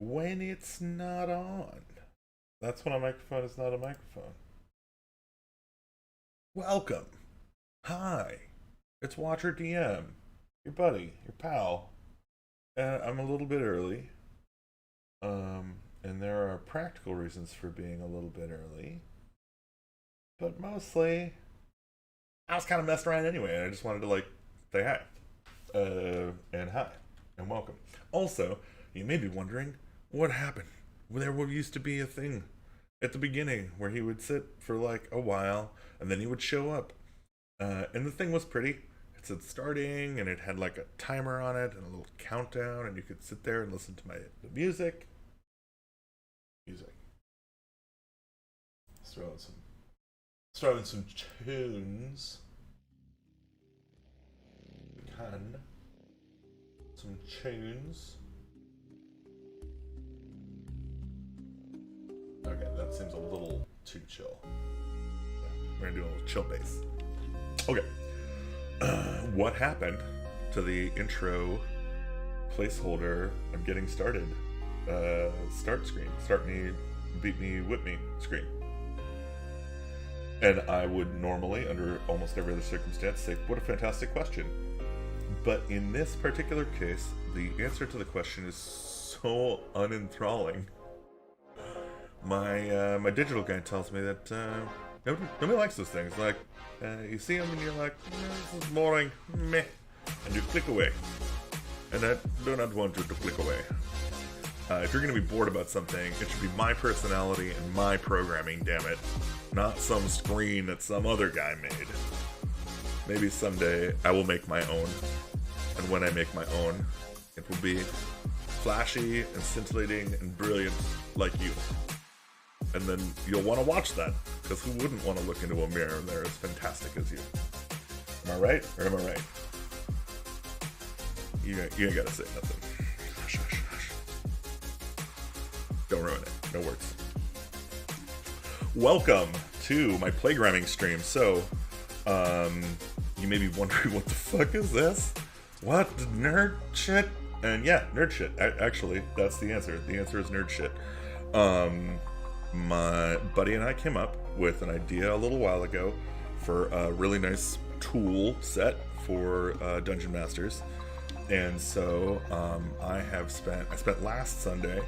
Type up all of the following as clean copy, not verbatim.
when it's not on. That's when a microphone is not a microphone. Welcome. Hi. It's Watcher DM. Your buddy, your pal. I'm a little bit early. And there are practical reasons for being a little bit early. But mostly, I was kind of messing around anyway, and I just wanted to, say hi. And hi. And welcome. Also, you may be wondering, what happened? There used to be a thing at the beginning where he would sit for a while and then he would show up. And the thing was pretty. It said starting and it had a timer on it and a little countdown, and you could sit there and listen to the music. Let's throw in some tunes. We can. Some tunes. Okay, that seems a little too chill. We're gonna do a little chill bass. Okay. What happened to the intro placeholder? I'm getting started. Start screen. Start me, beat me, whip me screen. And I would normally, under almost every other circumstance, say, what a fantastic question. But in this particular case, the answer to the question is so unenthralling. My digital guy tells me that nobody likes those things. You see them and you're like, this is boring, meh, and you click away. And I do not want you to click away. If you're going to be bored about something, it should be my personality and my programming, damn it. Not some screen that some other guy made. Maybe someday I will make my own. And when I make my own, it will be flashy and scintillating and brilliant like you. And then you'll want to watch that, because who wouldn't want to look into a mirror and they're as fantastic as you? Am I right, or am I right? You ain't gotta say nothing. Hush, hush, hush. Don't ruin it. No words. Welcome to my Playgramming stream. So, you may be wondering, what the fuck is this? What? Nerd shit? And yeah, nerd shit. Actually, that's the answer. The answer is nerd shit. My buddy and I came up with an idea a little while ago for a really nice tool set for Dungeon Masters. And so I spent last Sunday,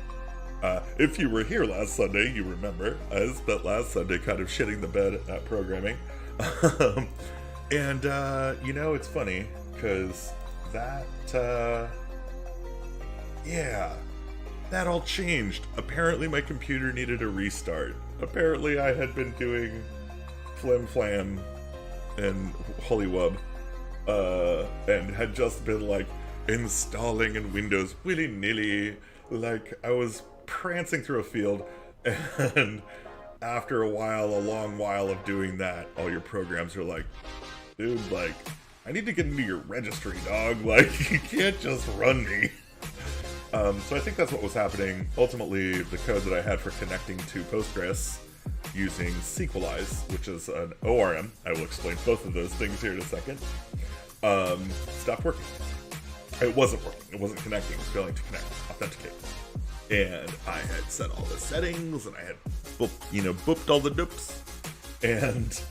if you were here last Sunday, you remember, I spent last Sunday kind of shitting the bed at programming. And, it's funny, because that all changed. Apparently my computer needed a restart. Apparently I had been doing flim flam and hollywub, and had just been installing in Windows willy-nilly, I was prancing through a field, and after a long while of doing that, all your programs are like, dude, I need to get into your registry, dog. You can't just run me. So I think that's what was happening. Ultimately, the code that I had for connecting to Postgres using Sequelize, which is an ORM, I will explain both of those things here in a second, stopped working. It wasn't working. It wasn't connecting. It was failing to authenticate. And I had set all the settings, and I had booped all the doops, and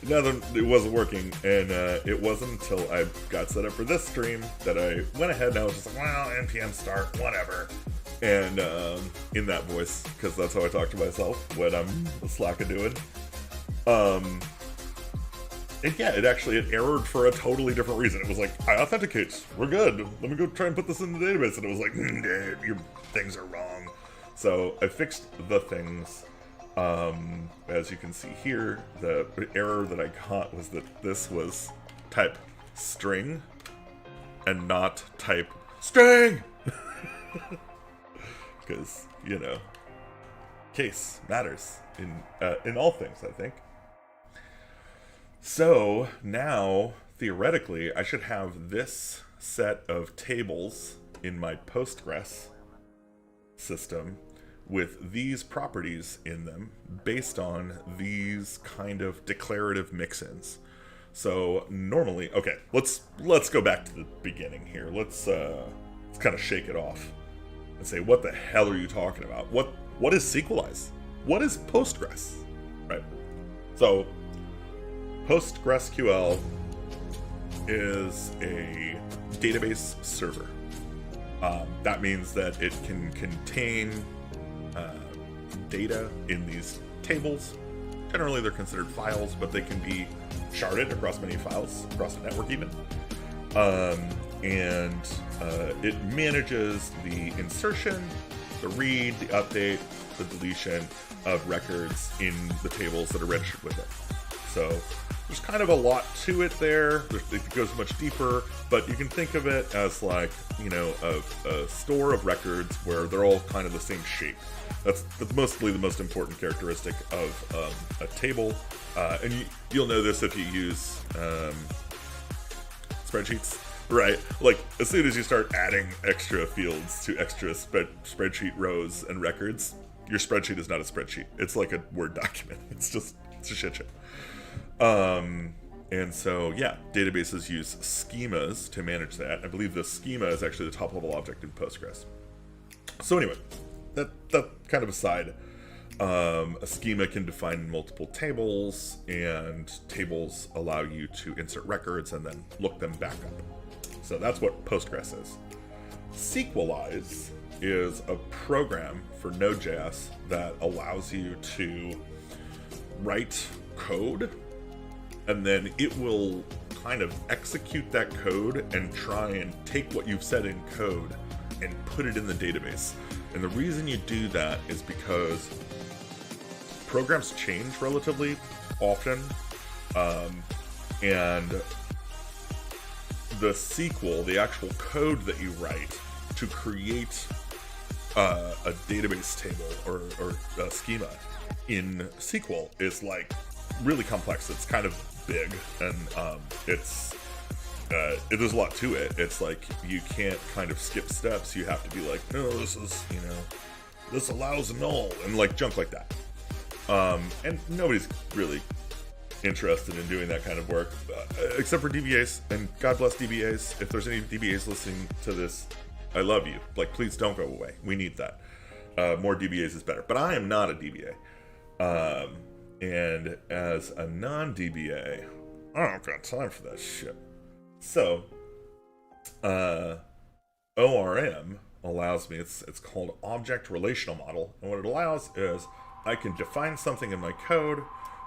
it wasn't working. And it wasn't until I got set up for this stream that I went ahead and I was just like, well, npm start, whatever. And in that voice, because that's how I talk to myself when I'm slackadoing. And yeah, it errored for a totally different reason. It was like, I authenticate, we're good. Let me go try and put this in the database. And it was like, your things are wrong. So I fixed the things. As you can see here, the error that I got was that this was type string and not type string. Because, case matters in all things, I think. So now, theoretically, I should have this set of tables in my Postgres system with these properties in them based on these kind of declarative mix-ins. So normally, okay, let's go back to the beginning here. Let's kind of shake it off. and say, what the hell are you talking about? What is Sequelize? What is Postgres? Right? So PostgreSQL is a database server. That means that it can contain data in these tables. Generally, they're considered files, but they can be sharded across many files, across the network even. And it manages the insertion, the read, the update, the deletion of records in the tables that are registered with it. So there's kind of a lot to it there. It goes much deeper, but you can think of it as like, a store of records where they're all kind of the same shape. That's mostly the most important characteristic of a table. And you'll know this if you use spreadsheets, right? Like, as soon as you start adding extra fields to extra spreadsheet rows and records, your spreadsheet is not a spreadsheet. It's like a Word document. It's a shit show. And so, yeah, databases use schemas to manage that. I believe the schema is actually the top level object in Postgres. So anyway, that kind of aside, a schema can define multiple tables, and tables allow you to insert records and then look them back up. So that's what Postgres is. Sequelize is a program for Node.js that allows you to write code, and then it will kind of execute that code and try and take what you've said in code and put it in the database. And the reason you do that is because programs change relatively often, and the SQL, the actual code that you write to create a database table or a schema in SQL is like really complex. It's kind of big, and there's a lot to it. It's like you can't kind of skip steps. You have to be like, no, this is, this allows a null, and like junk like that. And nobody's really interested in doing that kind of work, except for DBAs, and God bless DBAs. If there's any DBAs listening to this, I love you. Like, please don't go away. We need that. More DBAs is better. But I am not a DBA. And as a non-DBA, I don't got time for that shit. So, ORM allows me, it's called Object Relational Model. And what it allows is I can define something in my code,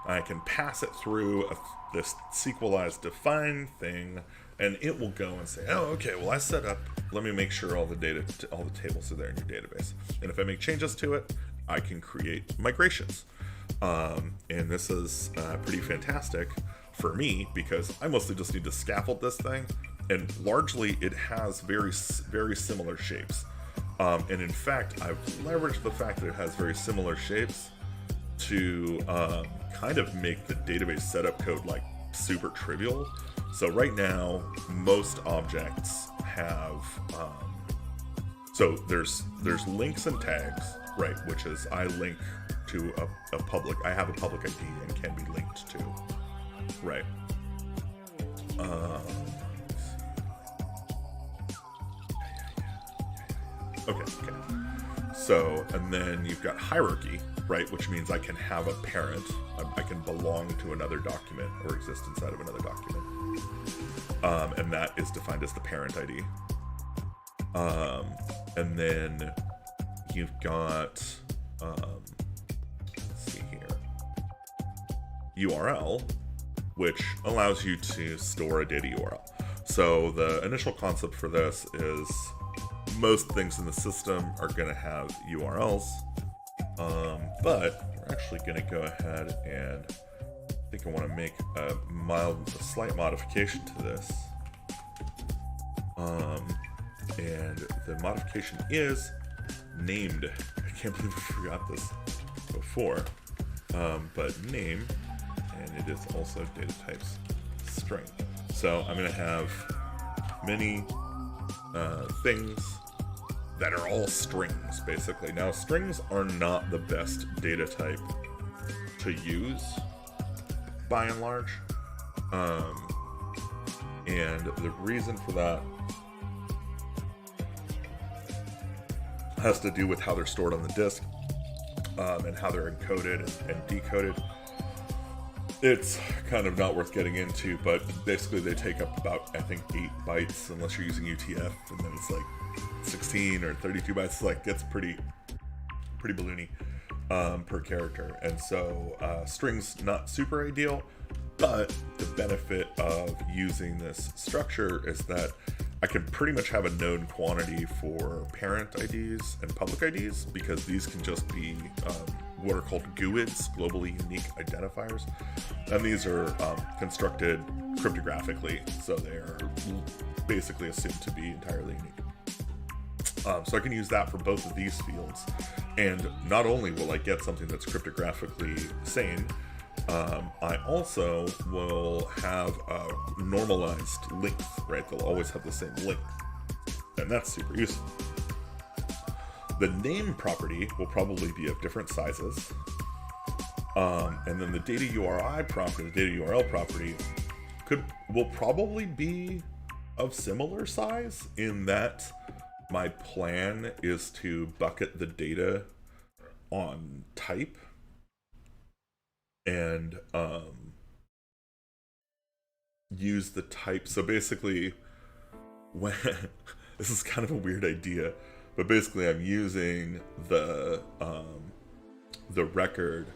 I can pass it through this Sequelize define thing, and it will go and say, oh, okay, well, I set up, let me make sure all the data, all the tables are there in your database. And if I make changes to it, I can create migrations. And this is pretty fantastic for me because I mostly just need to scaffold this thing, and largely it has very, very similar shapes. And in fact, I've leveraged the fact that it has very similar shapes to kind of make the database setup code like super trivial. So right now, most objects have so there's links and tags, right? Which is I link to a public. I have a public ID and can be linked to, right? Okay. So, and then you've got hierarchy, right? Which means I can have a parent. I can belong to another document or exist inside of another document. And that is defined as the parent ID. And then you've got, let's see here, URL, which allows you to store a data URL. So the initial concept for this is most things in the system are going to have URLs, but we're actually going to go ahead and I think I want to make a slight modification to this. And the modification is named. I can't believe I forgot this before. But name, and it is also data types string. So I'm going to have many things that are all strings, basically. Now, strings are not the best data type to use, by and large. And the reason for that, has to do with how they're stored on the disk, and how they're encoded and decoded. It's kind of not worth getting into, but basically they take up about, I think, 8 bytes unless you're using UTF, and then it's like 16 or 32 bytes. It's like, it's pretty balloony per character. And so strings not super ideal, but the benefit of using this structure is that I can pretty much have a known quantity for parent IDs and public IDs, because these can just be what are called GUIDs, globally unique identifiers, and these are constructed cryptographically, so they are basically assumed to be entirely unique. So I can use that for both of these fields, and not only will I get something that's cryptographically sane, I also will have a normalized length, right? They'll always have the same length, and that's super useful. The name property will probably be of different sizes, and then the data URI property, the data URL property, will probably be of similar size, in that my plan is to bucket the data on type, and use the type. So basically, when this is kind of a weird idea, but basically I'm using the record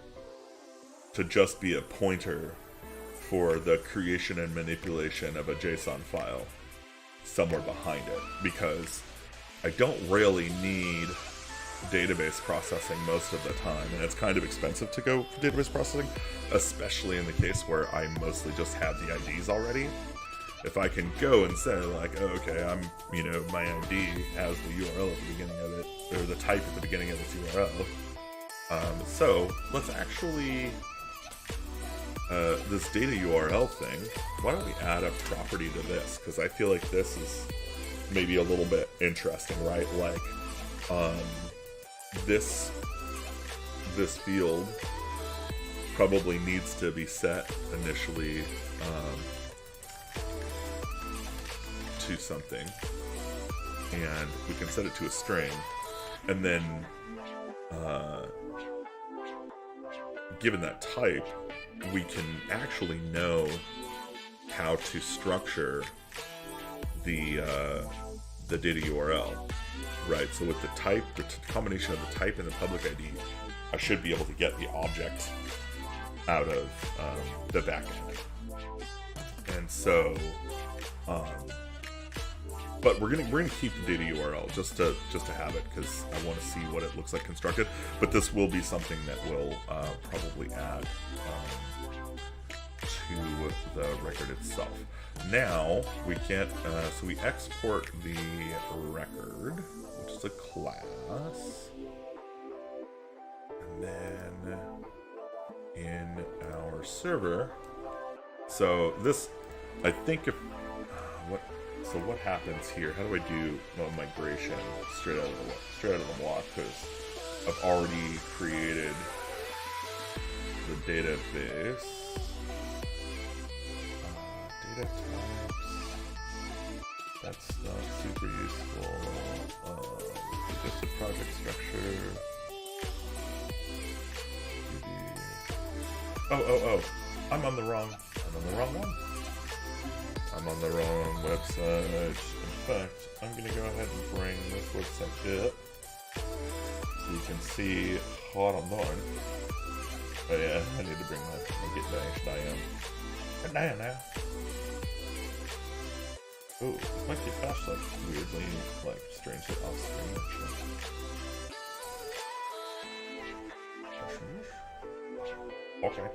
to just be a pointer for the creation and manipulation of a JSON file somewhere behind it, because I don't really need database processing most of the time, and it's kind of expensive to go for database processing, especially in the case where I mostly just have the IDs already. If I can go and say, like, oh, okay, my ID has the URL at the beginning of it, or the type at the beginning of its URL. So let's actually, this data URL thing, why don't we add a property to this? Because I feel like this is maybe a little bit interesting, right? Like, this field probably needs to be set initially to something, and we can set it to a string, and then given that type, we can actually know how to structure the data URL. Right, so with the type, the combination of the type and the public ID, I should be able to get the object out of the backend. And so, but we're gonna keep the data URL just to have it, because I want to see what it looks like constructed. But this will be something that we'll probably add to the record itself. Now we get so we export the record, which is a class, and then in our server. So this, I think, if what happens here? How do I do migration straight out of the block? Because I've already created the database. Data types. That's not super useful. Just the project structure. Oh! I'm on the wrong one. I'm on the wrong website. In fact, I'm gonna go ahead and bring this website up so you can see what I'm doing. Oh yeah, I need to bring my Git bash down. Get down now. Ooh, my Git bash like weirdly, strangely off screen actually. Okay.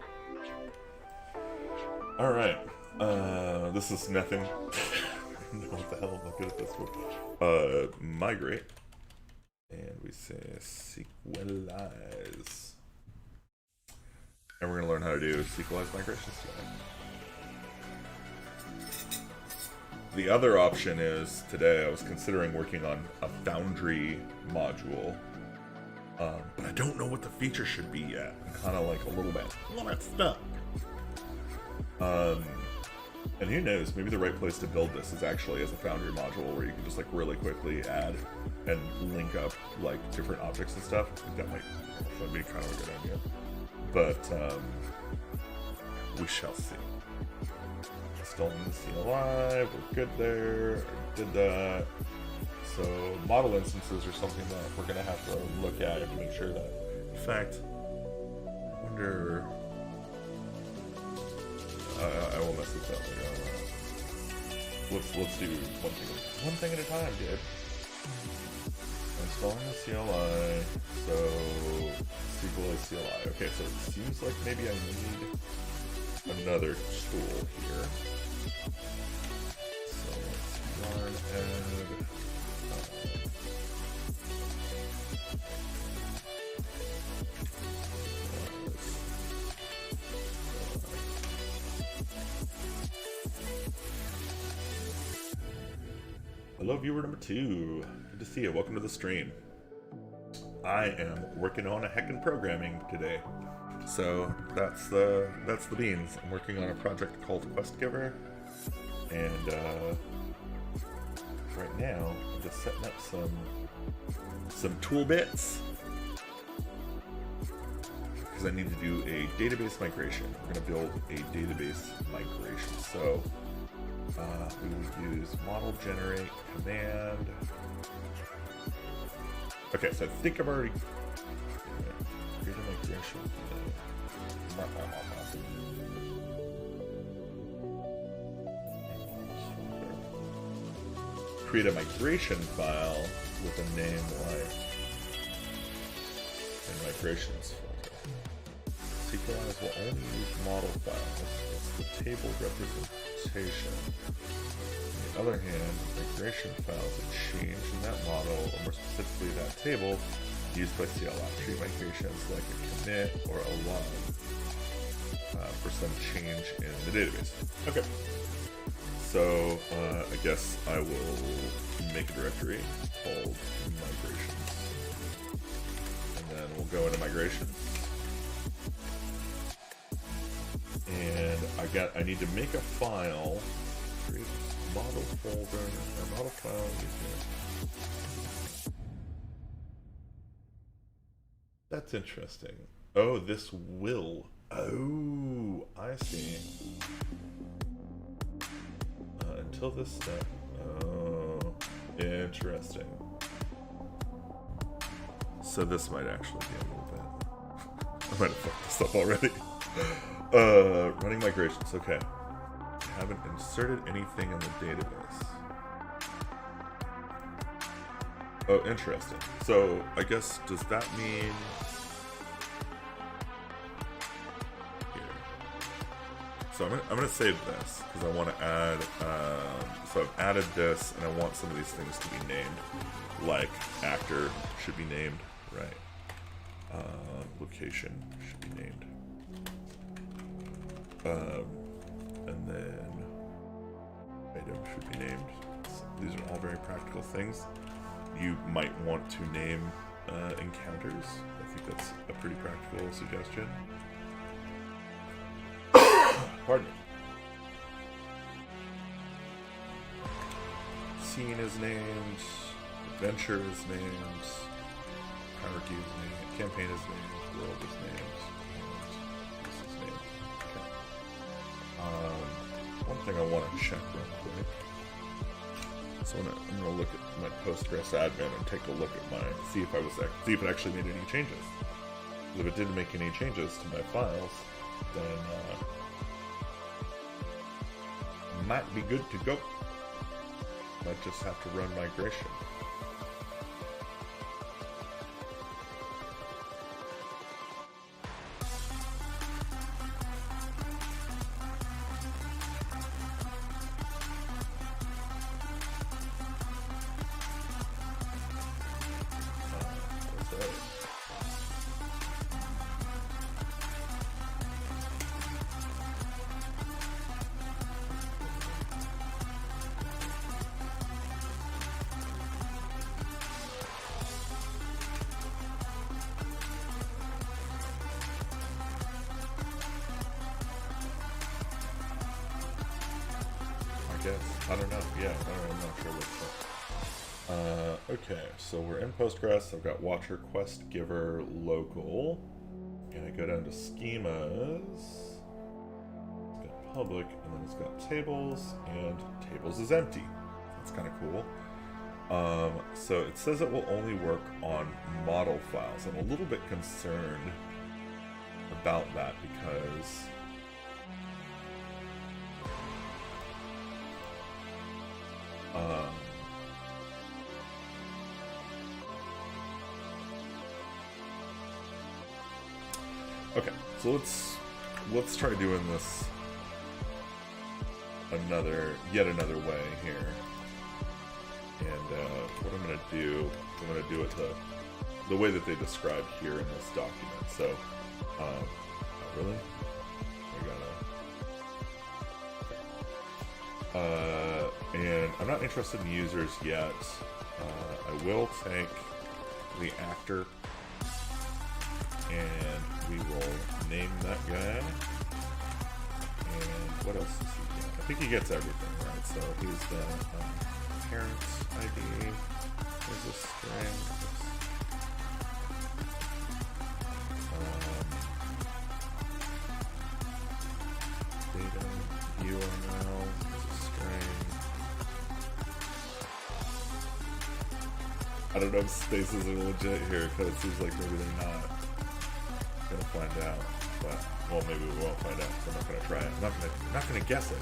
Alright. This is nothing. I don't know what the hell am I good at this one. Migrate. And we say sequelize. And we're going to learn how to do sequelize migrations today. The other option is, today I was considering working on a Foundry module. But I don't know what the feature should be yet. I'm kind of like a little bit stuck. And who knows, maybe the right place to build this is actually as a Foundry module where you can just like really quickly add and link up like different objects and stuff. I think that might be kind of a good idea. But we shall see. Installing the CLI, we're good there. I did that. So model instances are something that we're gonna have to look at and make sure that. In fact, I wonder. I will mess this up. Let's do one thing at a time, dude. Installing the CLI. So SQL CLI. Okay, so it seems like maybe I need another tool here. So let's yarn add. Hello, viewer number 2. Good to see you. Welcome to the stream. I am working on a heckin' programming today. So that's the beans. I'm working on a project called Quest Giver, and right now I'm just setting up some tool bits because I need to do a database migration. We're gonna build a database migration. So we will use model generate command. Okay, so I think I've already created a migration. Create a migration file with a name like migrations folder. SQLize will only use model files. That's the table representation. On the other hand, migration files that change in that model, or more specifically that table, used by CLI. Treat migrations like a commit or a log for some change in the database. Okay. So I guess I will make a directory called migrations, and then we'll go into migrations. And I need to make a file, create model folder, or model file. That's interesting. Oh, this will. Oh, I see. Until this step. Oh, interesting. So this might actually be a little bit. I might have fucked this up already. Running migrations, okay. Haven't inserted anything in the database. Oh, interesting. So, I guess, does that mean... Here. So I'm gonna save this, because I want to add, so I've added this, and I want some of these things to be named. Like, actor should be named, right. Location should be named. And then item should be named. So these are all very practical things. You might want to name encounters. I think that's a pretty practical suggestion. Pardon me. Scene is named. Adventure is named. Hierarchy is named. Campaign is named. World is named. And this is named. One thing I want to check real quick. So I'm gonna look at my Postgres admin and take a look at see if it actually made any changes. Because if it didn't make any changes to my files, then might be good to go. Might just have to run migration. I don't know. Yeah, I'm not sure which one. Okay, so we're in Postgres. I've got Watcher, Quest Giver, Local. And I go down to Schemas. It's got Public, and then it's got Tables, and Tables is empty. That's kind of cool. So it says it will only work on model files. I'm a little bit concerned about that because okay, so let's try doing this yet another way here. And what I'm gonna do it the way that they describe here in this document. So, oh, really? And I'm not interested in users yet. I will take the actor, and we will name that guy. And what else does he get? I think he gets everything, right? So he's the parents ID. There's a string. Data URL is a string. I don't know if spaces are legit here because it seems like maybe they're not. Gonna find out, but well, maybe we won't find out. So I'm not gonna try it. I'm not gonna guess it.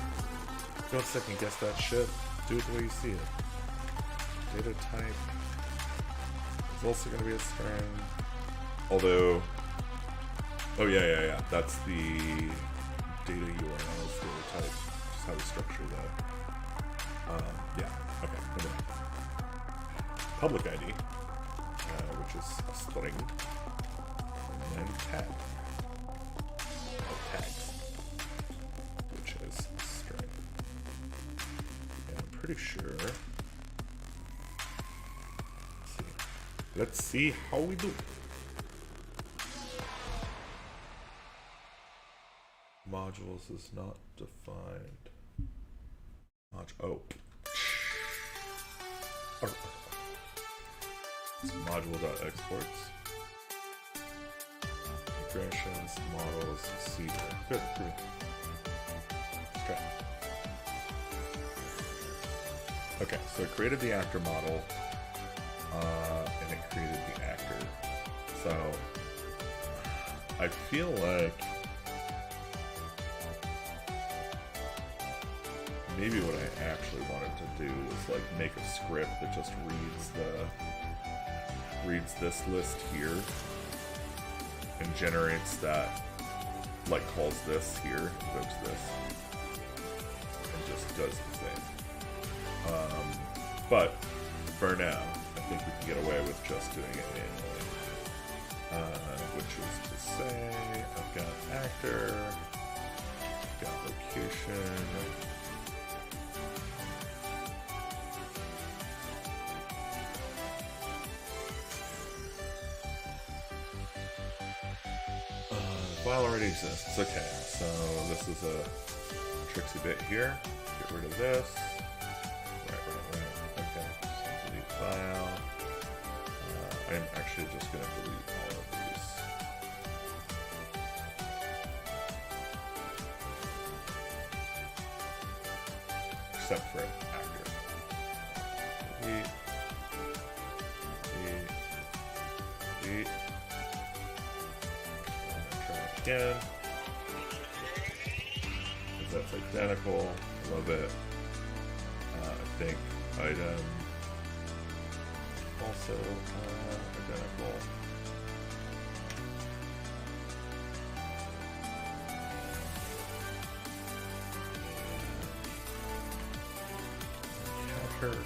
Don't second guess that shit. Do it the way you see it. Data type is also gonna be a string. Although, oh yeah. That's the data URL is data type. Just how we structure that. Yeah. Okay. Anyway. Public ID, which is a string. And tag. Tags, which is string. And I'm pretty sure. Let's see how we do. Modules is not defined. It's module.exports. Migrations, models, Cedar. Good. Okay. Okay, so it created the actor model, and it created the actor. So I feel like maybe what I actually wanted to do was like make a script that just reads this list here and generates that, like calls this here, invokes this, and just does the thing. But for now, I think we can get away with just doing it manually. Which is to say, I've got actor, I've got location, file already exists. Okay, so this is a tricksy bit here. Get rid of this. Right. Okay, so delete file. I'm actually just going to delete all of these. Except for actor. Delete. Again, that's identical. Love it. I think item also identical. Counter.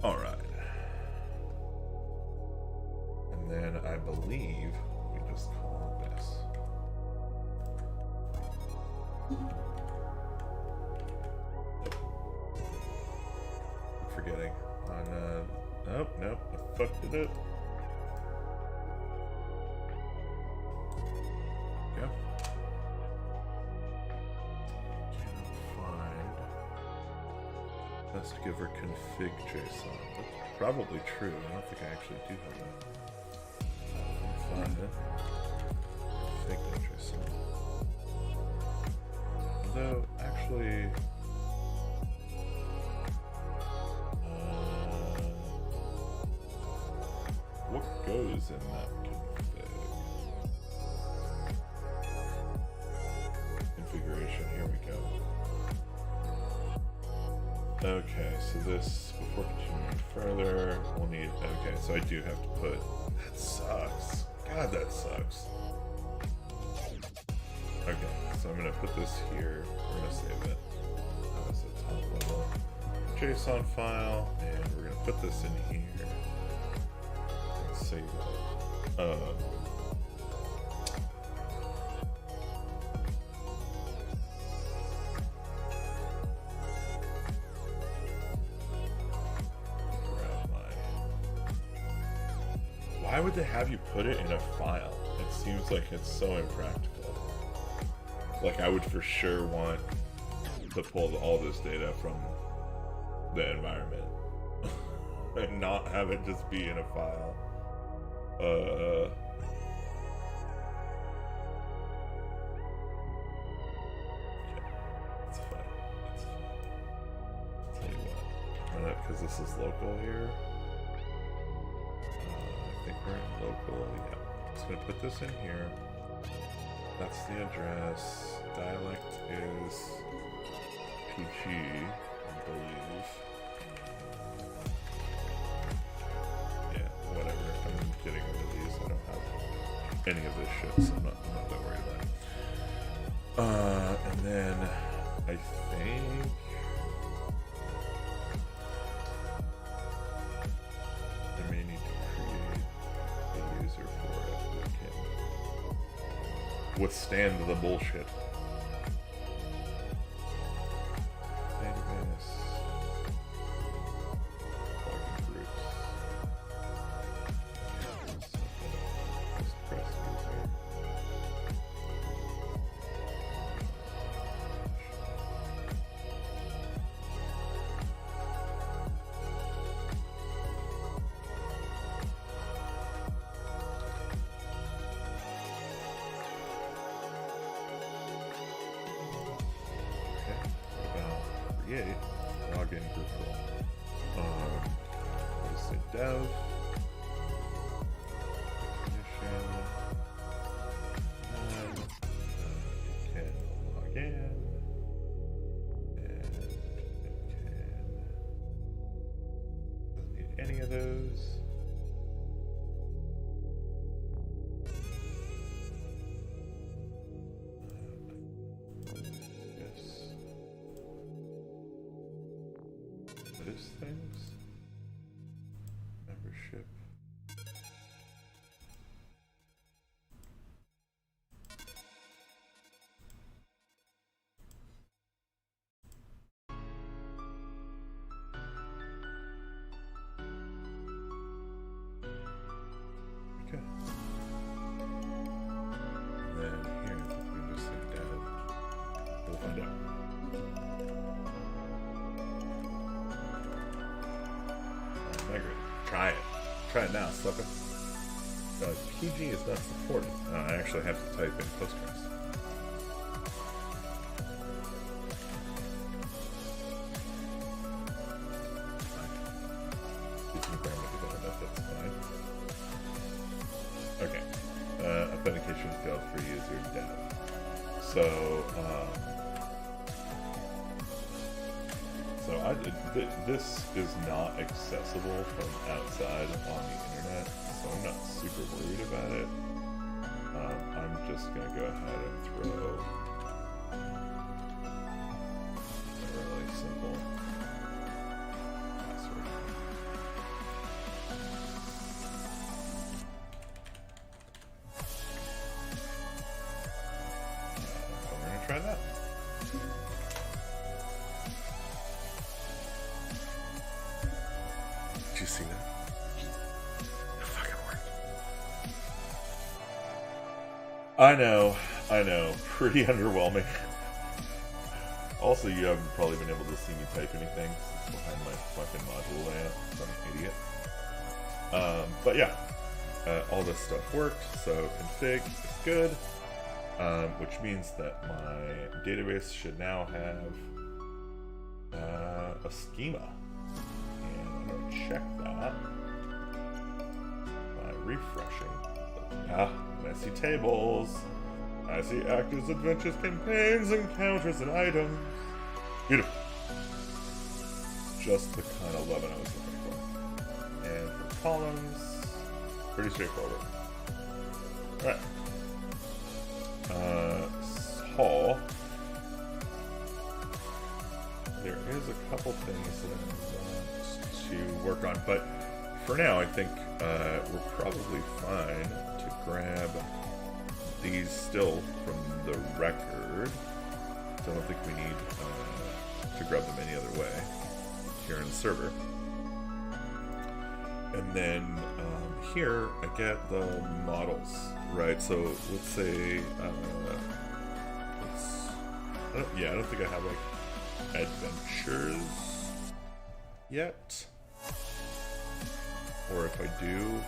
Alright. And then I believe we just call this. I'm forgetting. On, nope, I fucked it up. Yeah. Best to give her config JSON. That's probably true. I don't think I actually do have that. Find it. Config JSON. Although, actually, what goes in that config? Configuration. Here we go. Okay, so this, before continuing further, we'll need, okay, so I do have to put, that sucks. God, that sucks. Okay, so I'm going to put this here, we're going to save it as a top level JSON file, and we're going to put this in here, and save it. Why would they have you put it in a file? It seems like it's so impractical. Like, I would for sure want to pull all this data from the environment and not have it just be in a file. Okay, it's fine. It's fine. I'll tell you what, because this is local here. I think we're in local, yeah. Just gonna put this in here. That's the address. Dialect is PG, I believe. Yeah, whatever. I'm getting rid of these. I don't have any of this shit, so I'm not that worried about it. And then I think I may need to create a user for it that can withstand the bullshit. Database. Plugin groups. Just press user. Create login group role. Let's say dev definition, and it can log in, and it doesn't need any of those. Things, membership, okay, and then here we can just say dev, we'll find out. Try it. Try it now, sucker. PG is not supported. I actually have to type in Postgres. That's fine. Okay. Authentication failed for user dev. So, this is not accessible from outside on the internet, so I'm not super worried about it. I'm just going to go ahead and throw a really simple password. I know, pretty underwhelming. Also, you haven't probably been able to see me type anything. It's behind my fucking module layout. I'm an idiot. But yeah, all this stuff worked, so config is good, which means that my database should now have a schema. And I'm going to check that by refreshing. And I see tables. I see actors, adventures, campaigns, encounters, and items. Beautiful. Just the kind of 11 I was looking for. And for columns, pretty straightforward. Alright. So, there is a couple things that I want to work on, but for now I think we're probably fine to grab these still from the record. So I don't think we need to grab them any other way here in the server. And then here I get the models, right? So let's say, I don't think I have like adventures yet. Or if I do,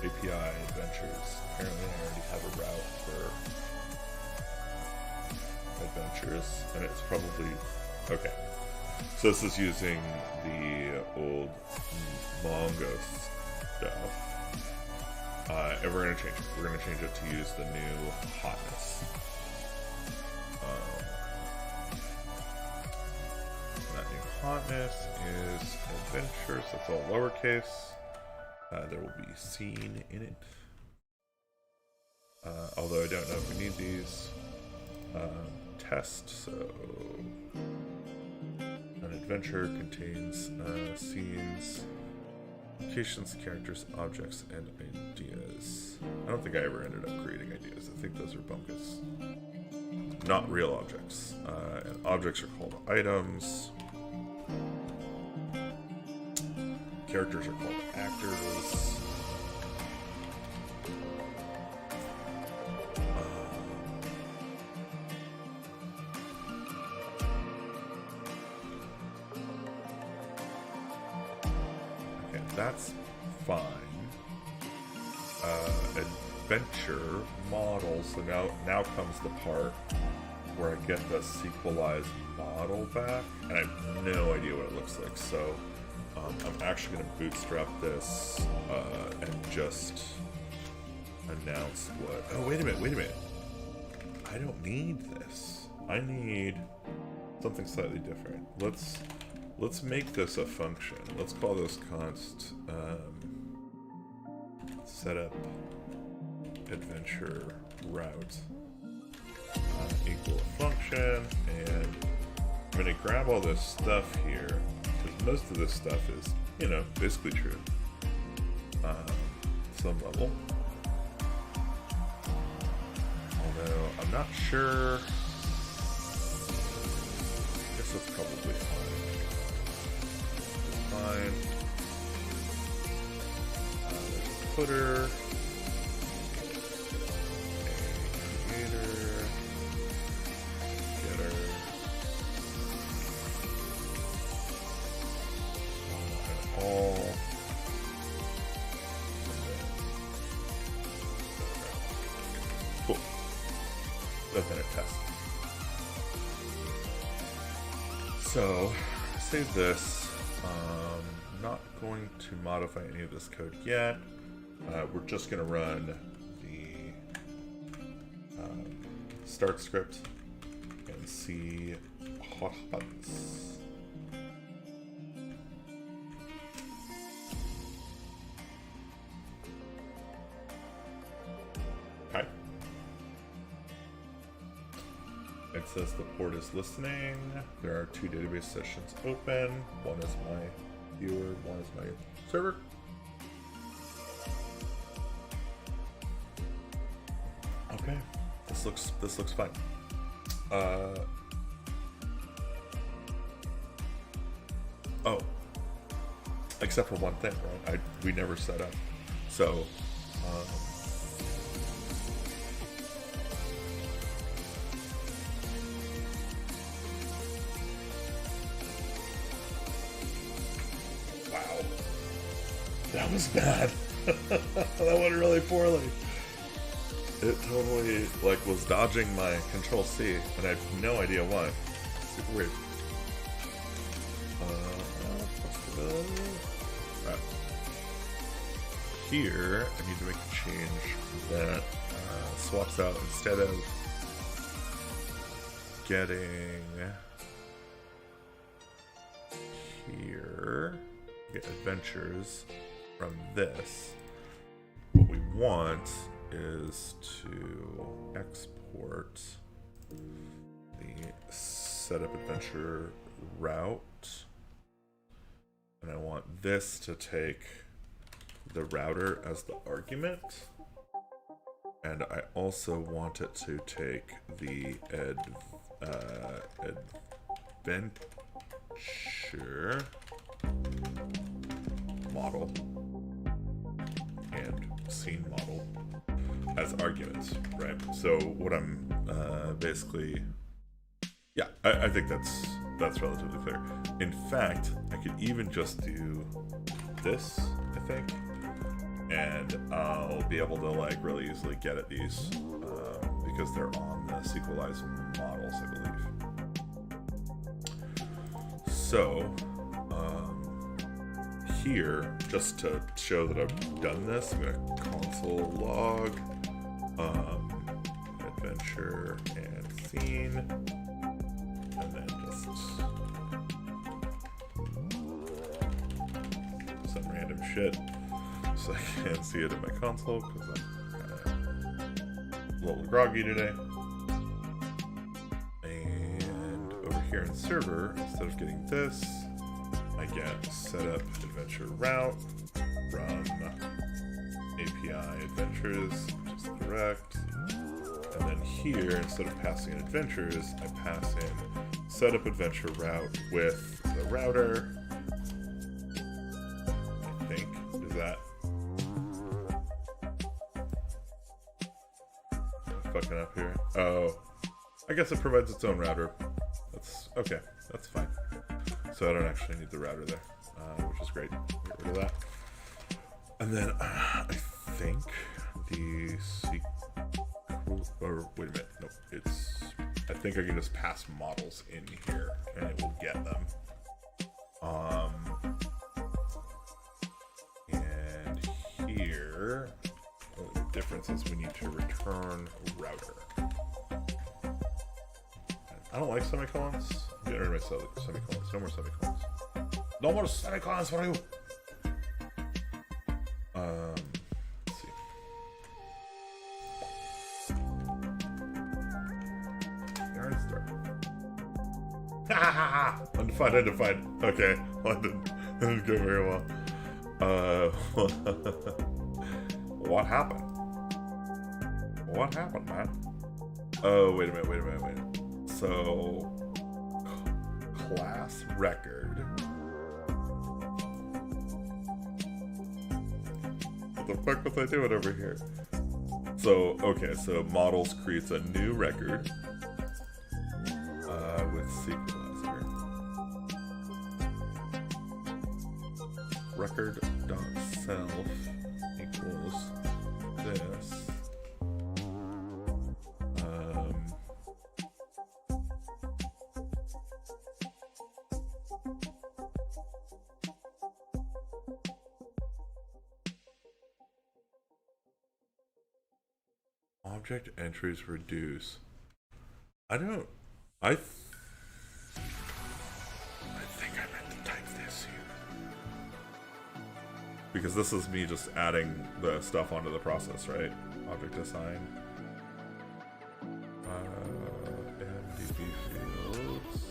API adventures. Apparently I already have a route for adventures, and it's probably okay. So this is using the old Mongo stuff. And we're gonna change it. We're gonna change it to use the new hotness. That new hotness is adventures. That's all lowercase. There will be scene in it. Although I don't know if we need these. Test, so an adventure contains scenes, locations, characters, objects, and ideas. I don't think I ever ended up creating ideas. I think those are bunkus. Not real objects. And objects are called items. Characters are called actors. Okay, that's fine. Adventure model. So now comes the part where I get the sequelized model back, and I have no idea what it looks like. So I'm actually going to bootstrap this and just announce what... Oh, wait a minute. I don't need this. I need something slightly different. Let's make this a function. Let's call this const setup adventure route equal a function, and I'm going to grab all this stuff here. Most of this stuff is, basically true. Some level. Although, I'm not sure. I guess that's probably fine. There's a footer. A creator. Getter. All. Cool. That's in a test. So, save this. Not going to modify any of this code yet. We're just going to run the start script and see what happens. Okay. It says the port is listening. There are 2 database sessions open. One is my viewer, one is my server. Okay, this looks fine. Oh, except for one thing, right? We never set up. So That was bad. That went really poorly. It totally, like, was dodging my Control-C, and I have no idea why. Super weird. Right. Here, I need to make a change that swaps out, instead of getting here, get adventures from this. What we want is to export the setup adventure route, and I want this to take the router as the argument, and I also want it to take the adventure model and scene model as arguments, right? So what I'm basically, yeah, I think that's relatively clear. In fact, I could even just do this, I think, and I'll be able to like really easily get at these because they're on the sequelize models, I believe. So here, just to show that I've done this, I'm gonna console log adventure and scene, and then just some random shit so I can't see it in my console because I'm kind of a little groggy today. And over here in server, instead of getting this, I get setup adventure route from API adventures, which is correct. And then here, instead of passing in adventures, I pass in setup adventure route with the router. I think, is that? I'm fucking up here. Oh, I guess it provides its own router. That's okay, that's fine. So I don't actually need the router there, which is great. Get rid of that. And then I think the or wait a minute, no, I think I can just pass models in here and it will get them. And here, the difference is we need to return router. I don't like semicolons. I'm getting rid of my semicolons. No more semicolons. No more semicolons for you! Let's see. Yarn start. Undefined. Okay. Well, that didn't go very well. What happened? What happened, man? Oh, wait a minute. So, class record. What the fuck was I doing over here? So, okay, so models creates a new record with sequelizer. Record.self equals this. Object entries reduce. I think I meant to type this here. Because this is me just adding the stuff onto the process, right? Object assign. MDB fields.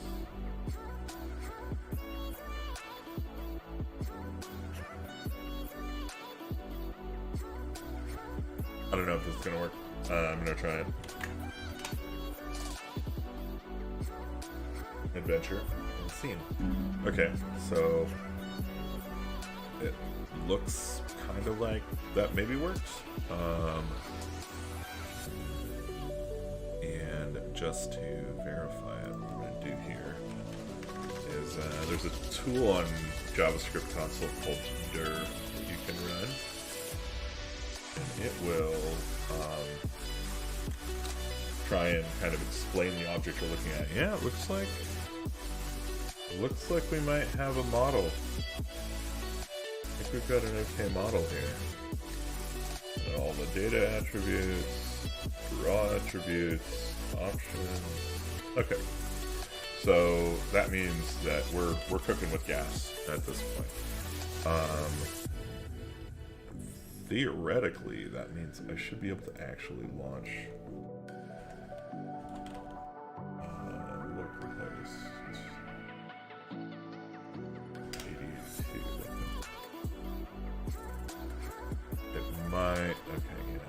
I don't know if this is gonna work. I'm gonna try it. Adventure and scene. Okay, so it looks kind of like that maybe works. And just to verify it, what I'm gonna do here is there's a tool on JavaScript console called dir that you can run, and it will try and kind of explain the object you're looking at. Yeah, it looks like we might have a model. I think we've got an okay model here. And all the data attributes, raw attributes, options. Okay. So that means that we're cooking with gas at this point. Theoretically, that means I should be able to actually launch local host 82. It might. Okay, yeah.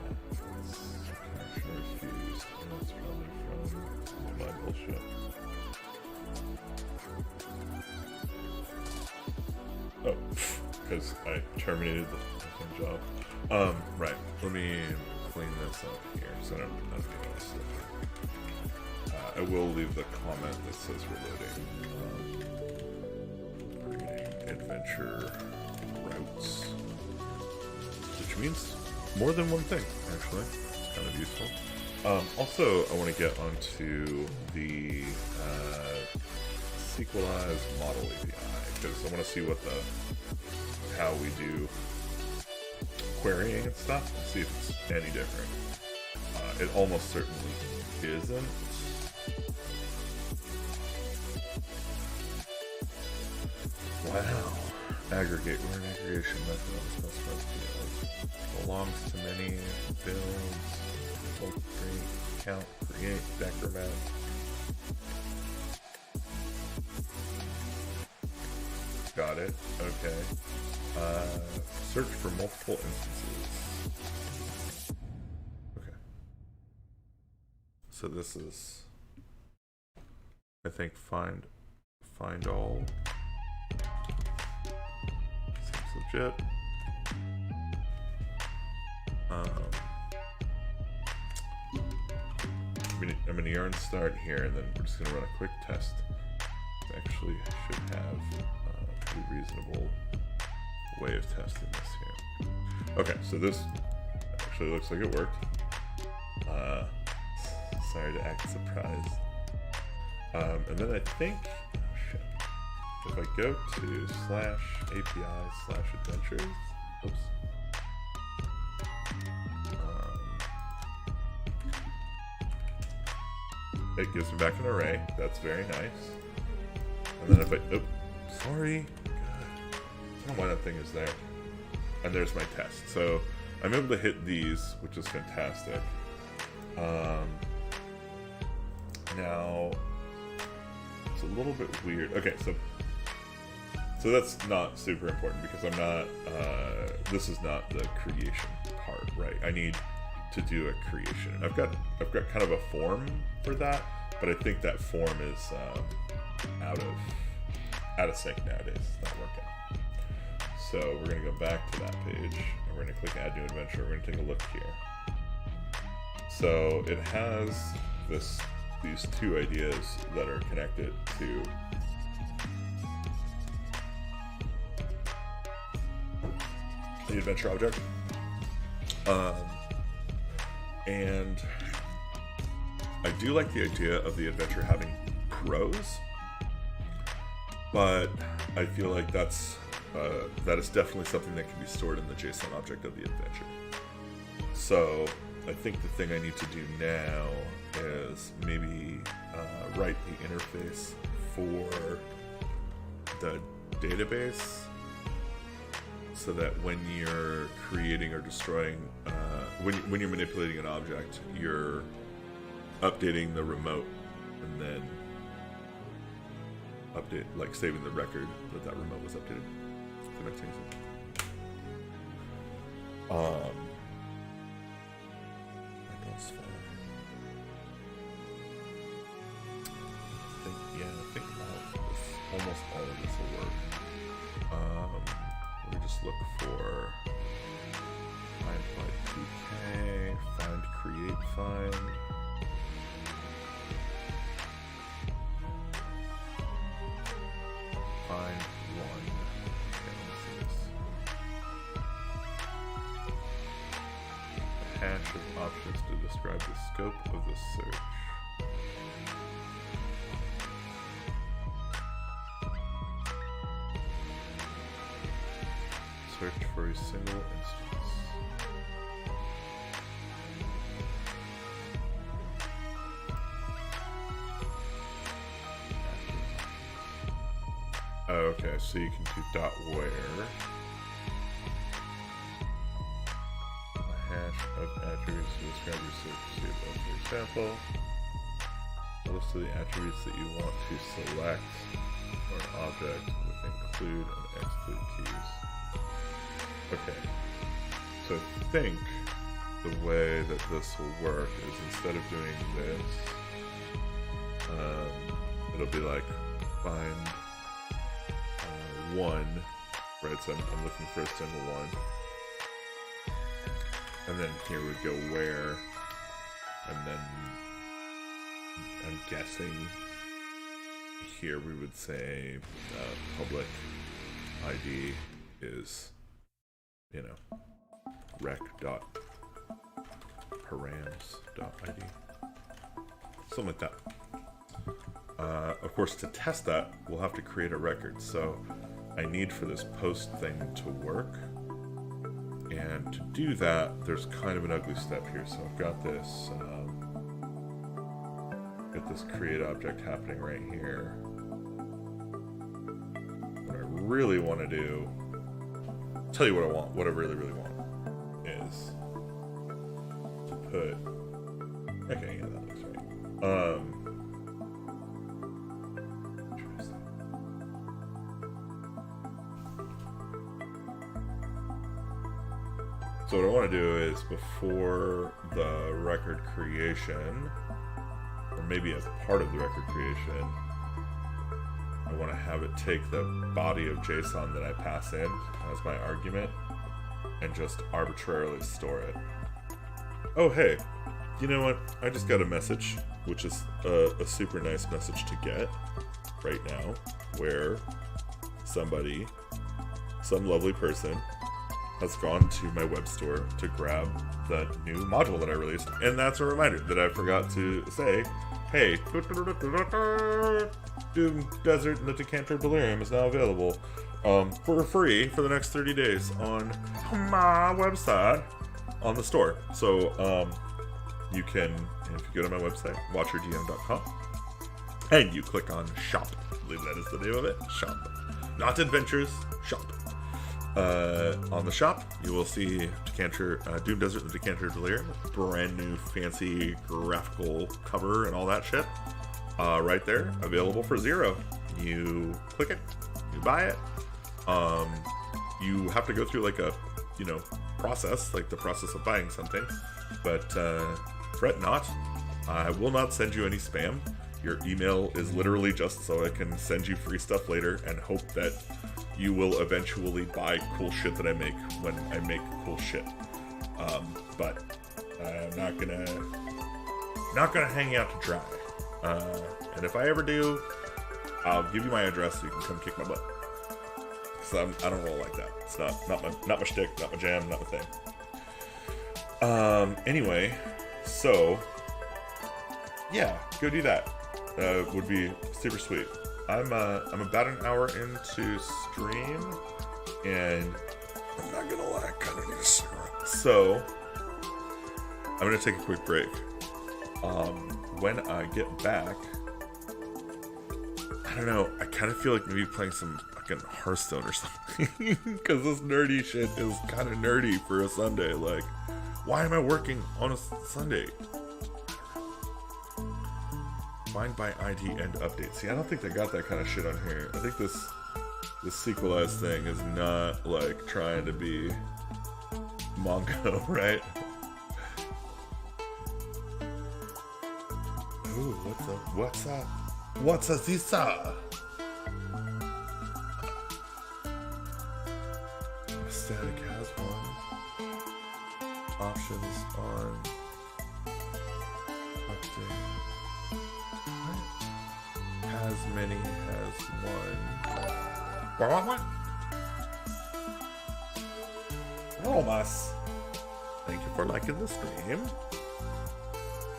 Connection refused. That's probably from my bullshit. Oh, because I terminated the fucking job. Right. Let me clean this up here so I don't do this. I will leave the comment that says we're loading adventure routes, which means more than one thing, actually. It's kind of useful. Also, I want to get onto the sequelized model API, because I want to see how we do querying and stuff, and see if it's any different. It almost certainly isn't. Wow. Aggregate. We're an aggregation method on the specified field. Belongs to many builds. Bulk create, count, create, decrement. Got it. Okay. Search for multiple instances. Okay. So this is, I think, find all. Seems legit. I'm gonna yarn start here, and then we're just gonna run a quick test. Actually, should have a pretty reasonable way of testing this here. Okay, so this actually looks like it worked. Sorry to act surprised. And then I think, oh shit, if I go to /API/adventures, oops. It gives me back an array. That's very nice. And then if I, sorry, God, I don't know why that thing is there. And there's my test. So I'm able to hit these, which is fantastic. Now it's a little bit weird. Okay, so that's not super important because I'm not. This is not the creation part, right? I need to do a creation, and I've got kind of a form for that, but I think that form is out of sync nowadays. It's not working. So we're gonna go back to that page, and we're gonna click Add New Adventure. We're gonna take a look here. So it has these two ideas that are connected to the adventure object, and I do like the idea of the adventure having prose, but I feel like that is definitely something that can be stored in the JSON object of the adventure. So I think the thing I need to do now is maybe write the interface for the database so that when you're creating or destroying, when you're manipulating an object, you're updating the remote and then saving the record that remote was updated. If that makes sense. That's fine. I think almost all of this will work. Let me just look for find like 2K, find create find. scope of the search. Search for a single instance. Okay, so you can do dot where. A hash of attributes to describe your search table. For example, a list of the attributes that you want to select for an object with include and exclude keys. Okay, so I think the way that this will work is instead of doing this, it'll be like find one, right? So I'm looking for a symbol one, and then here would go where, and then I'm guessing here we would say public ID is, you know, rec.params.id, something like that. Of course, to test that, we'll have to create a record. So I need for this post thing to work. And to do that, there's kind of an ugly step here. So I've got this, create object happening right here. What I really want to do, tell you what I want, what I really, really want is to put, okay, yeah, that looks right. So what I want to do is before the record creation, or maybe as part of the record creation, I want to have it take the body of JSON that I pass in as my argument and just arbitrarily store it. Oh, hey, you know what? I just got a message, which is a super nice message to get right now, where somebody, some lovely person, has gone to my web store to grab the new module that I released, and that's a reminder that I forgot to say, hey, Doom Desert and the Decanter Delirium is now available for free for the next 30 days on my website on the store. So you can, if you go to my website, watcherdm.com, and you click on shop, I believe that is the name of it, shop, not adventures, shop. On the shop, you will see Doom Desert and the Decanter Delirium, brand new fancy graphical cover and all that shit, right there, available for $0. You click it, you buy it. You have to go through like a, process, like the process of buying something, but fret not, I will not send you any spam. Your email is literally just so I can send you free stuff later and hope that you will eventually buy cool shit that I make when I make cool shit. But I'm not gonna hang you out to dry. And if I ever do, I'll give you my address so you can come kick my butt. So I don't roll like that. It's not my shtick, not my jam, not my thing. Anyway, so yeah, go do that. Would be super sweet. I'm about an hour into stream, and I'm not gonna lie, I kind of need a cigarette. So I'm gonna take a quick break. When I get back, I don't know. I kind of feel like maybe playing some fucking Hearthstone or something, because this nerdy shit is kind of nerdy for a Sunday. Like, why am I working on a Sunday? Find by ID and update. See, I don't think they got that kind of shit on here. I think this sequelized thing is not like trying to be Mongo, right? Ooh, what's up? What's a Zisa? Static has one. Options on update. As many has one. Romas. Thank you for liking the stream.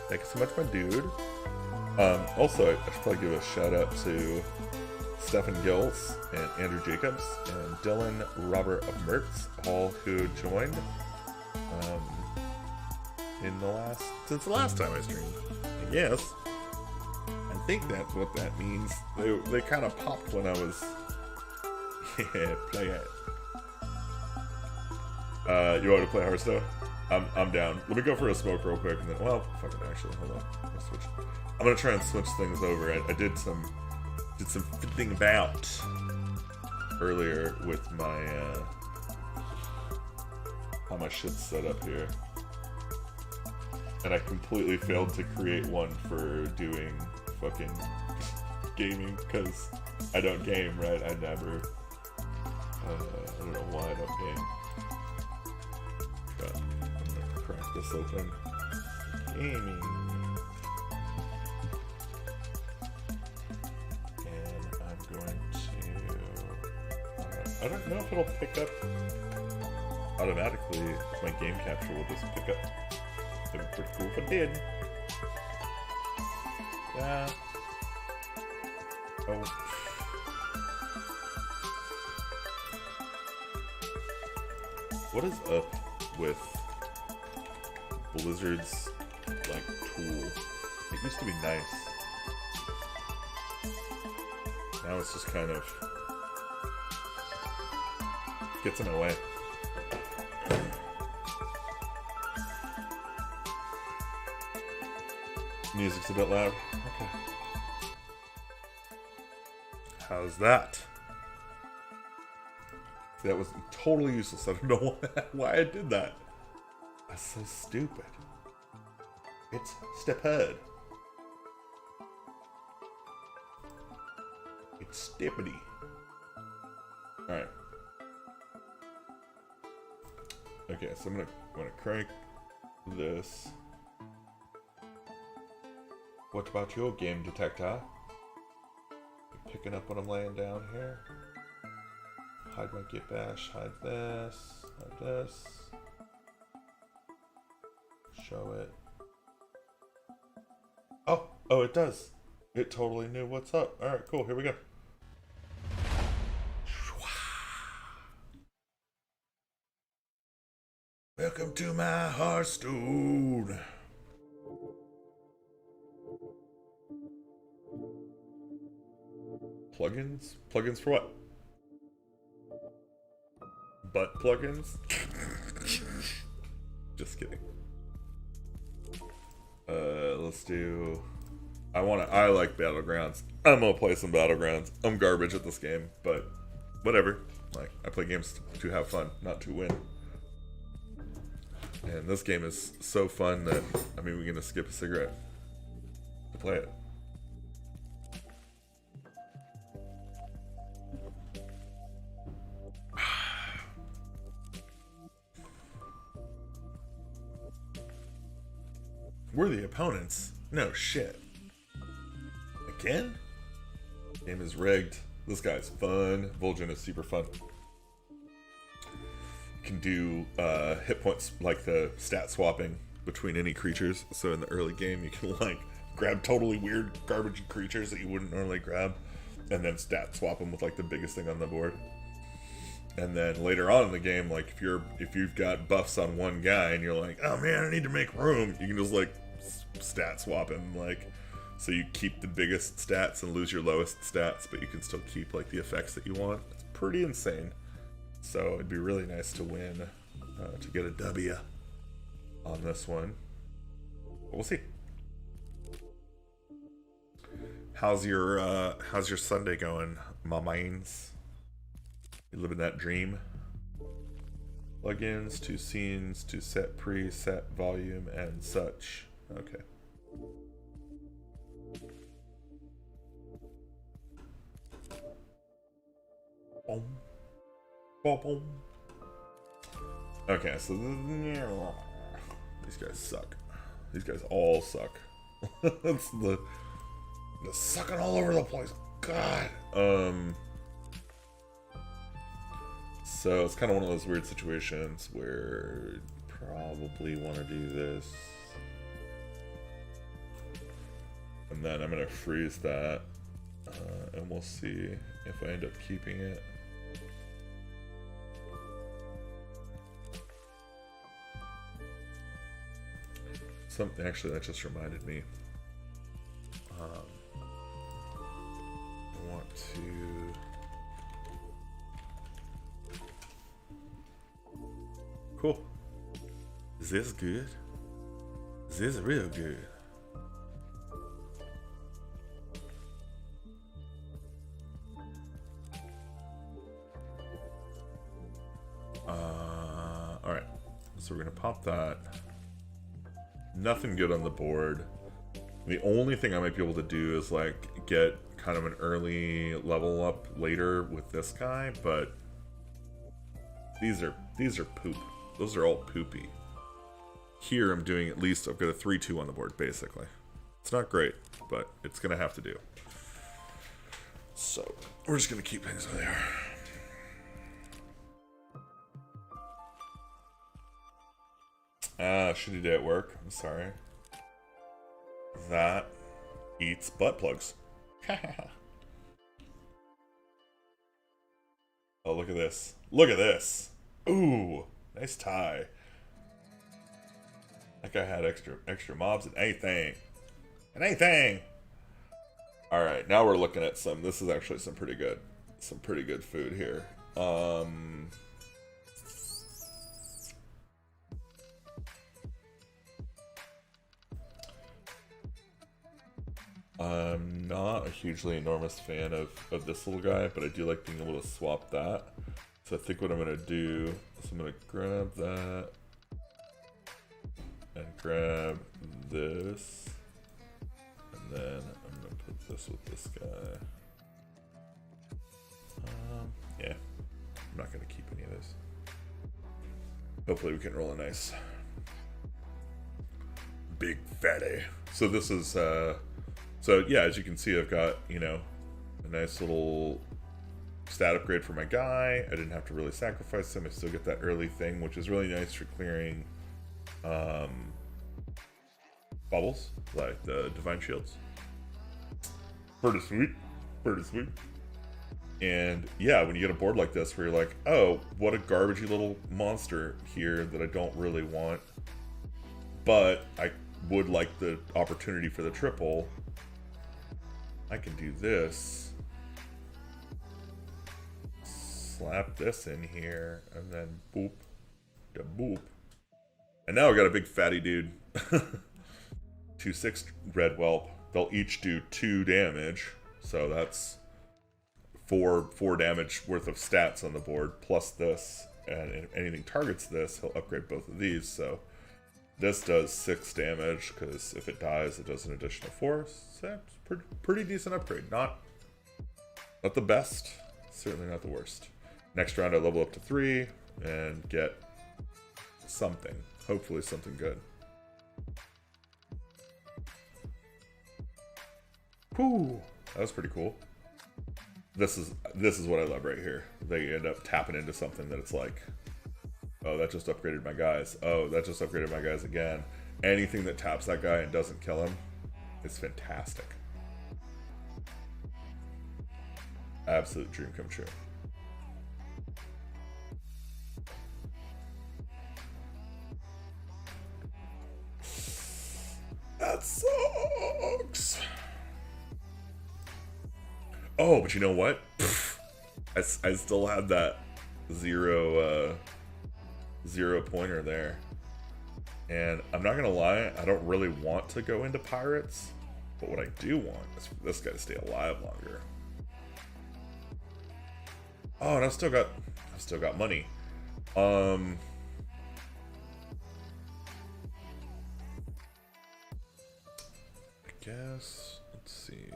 Thank you so much, my dude. Also, I should probably give a shout out to Stephen Gills and Andrew Jacobs and Dylan Robert Mertz, all who joined since the last time I streamed. I guess. I think that's what that means. They kind of popped when I was play it. You want to play Hearthstone? I'm down. Let me go for a smoke real quick, and then fucking actually, hold on. I'm gonna try and switch things over. I did some fiddling about earlier with my how my shit's set up here, and I completely failed to create one for doing fucking gaming because I don't game, right? I never. I don't know why I don't game. But I'm gonna crack this open. Gaming. And I'm going to... I don't know if it'll pick up automatically. My game capture will just pick up. It'd be pretty cool if it did. Yeah. Oh. What is up with Blizzard's like tool? It used to be nice. Now it's just kind of gets in my way. Music's a bit loud. Okay. How's that? That was totally useless. I don't know why I did that. That's so stupid. It's stupid. It's stippity. Alright. Okay, so I'm gonna crank this. What about your game detector? You picking up what I'm laying down here? Hide my git bash, hide this, hide this. Show it. Oh, it does. It totally knew what's up. Alright, cool, here we go. Welcome to my Hearthstone. Plugins? Plugins for what? Butt plugins? Just kidding. Let's do... I like Battlegrounds. I'm gonna play some Battlegrounds. I'm garbage at this game, but whatever. Like, I play games to have fun, not to win. And this game is so fun that, I mean, we're gonna skip a cigarette to play it. We're the opponents. No shit. Again? Game is rigged. This guy's fun. Vol'jin is super fun. You can do hit points, like the stat swapping between any creatures. So in the early game, you can like grab totally weird garbage creatures that you wouldn't normally grab, and then stat swap them with like the biggest thing on the board. And then later on in the game, like if you've got buffs on one guy and you're like, oh man, I need to make room, you can just like stat swap him, like, so you keep the biggest stats and lose your lowest stats, but you can still keep like the effects that you want. It's pretty insane. So it'd be really nice to win, to get a W on this one. But we'll see. How's your Sunday going, my mains? You living that dream? Plugins, to scenes, to set preset volume and such. Okay. Boom. Boom, boom. Okay, so these guys suck. These guys all suck. That's the sucking all over the place. God. So it's kind of one of those weird situations where you probably want to do this. And then I'm gonna freeze that, and we'll see if I end up keeping it. Something, actually, that just reminded me. I want to... Cool. Is this good? Is this real good? Alright. So we're gonna pop that. Nothing good on the board. The only thing I might be able to do is like get kind of an early level up later with this guy, but these are poop. Those are all poopy. Here I'm doing at least, I've got a 3-2 on the board basically. It's not great, but it's gonna have to do. So we're just gonna keep things where they are. Shitty day at work. I'm sorry. That eats butt plugs. Oh, look at this. Look at this. Ooh, nice tie. That guy had extra mobs and anything. And anything. Alright, now we're looking at some. This is actually some pretty good food here. I'm not a hugely enormous fan of this little guy, but I do like being able to swap that. So I think what I'm going to do is I'm going to grab that and grab this, and then I'm going to put this with this guy. Yeah, I'm not going to keep any of this. Hopefully we can roll a nice big fatty. So this is, so yeah, as you can see, I've got, you know, a nice little stat upgrade for my guy. I didn't have to really sacrifice him. I still get that early thing, which is really nice for clearing bubbles, like the Divine Shields. Pretty sweet. Pretty sweet. And yeah, when you get a board like this where you're like, oh, what a garbagey little monster here that I don't really want, but I would like the opportunity for the triple, I can do this, slap this in here, and then boop, da boop. And now I got a big fatty dude. 2/6 red whelp. They'll each do 2 damage, so that's 4 damage worth of stats on the board, plus this, and if anything targets this, he'll upgrade both of these, so this does 6 damage, because if it dies, it does an additional 4. So it's pretty decent upgrade. Not the best, certainly not the worst. Next round I level up to 3 and get something. Hopefully something good. Whew, that was pretty cool. This is what I love right here. They end up tapping into something that it's like, oh, that just upgraded my guys. Oh, that just upgraded my guys again. Anything that taps that guy and doesn't kill him is fantastic. Absolute dream come true. That sucks. Oh, but you know what? I still had that zero pointer there. And I'm not gonna lie, I don't really want to go into pirates, but what I do want is for this guy to stay alive longer. Oh, and I've still got money. I guess, let's see.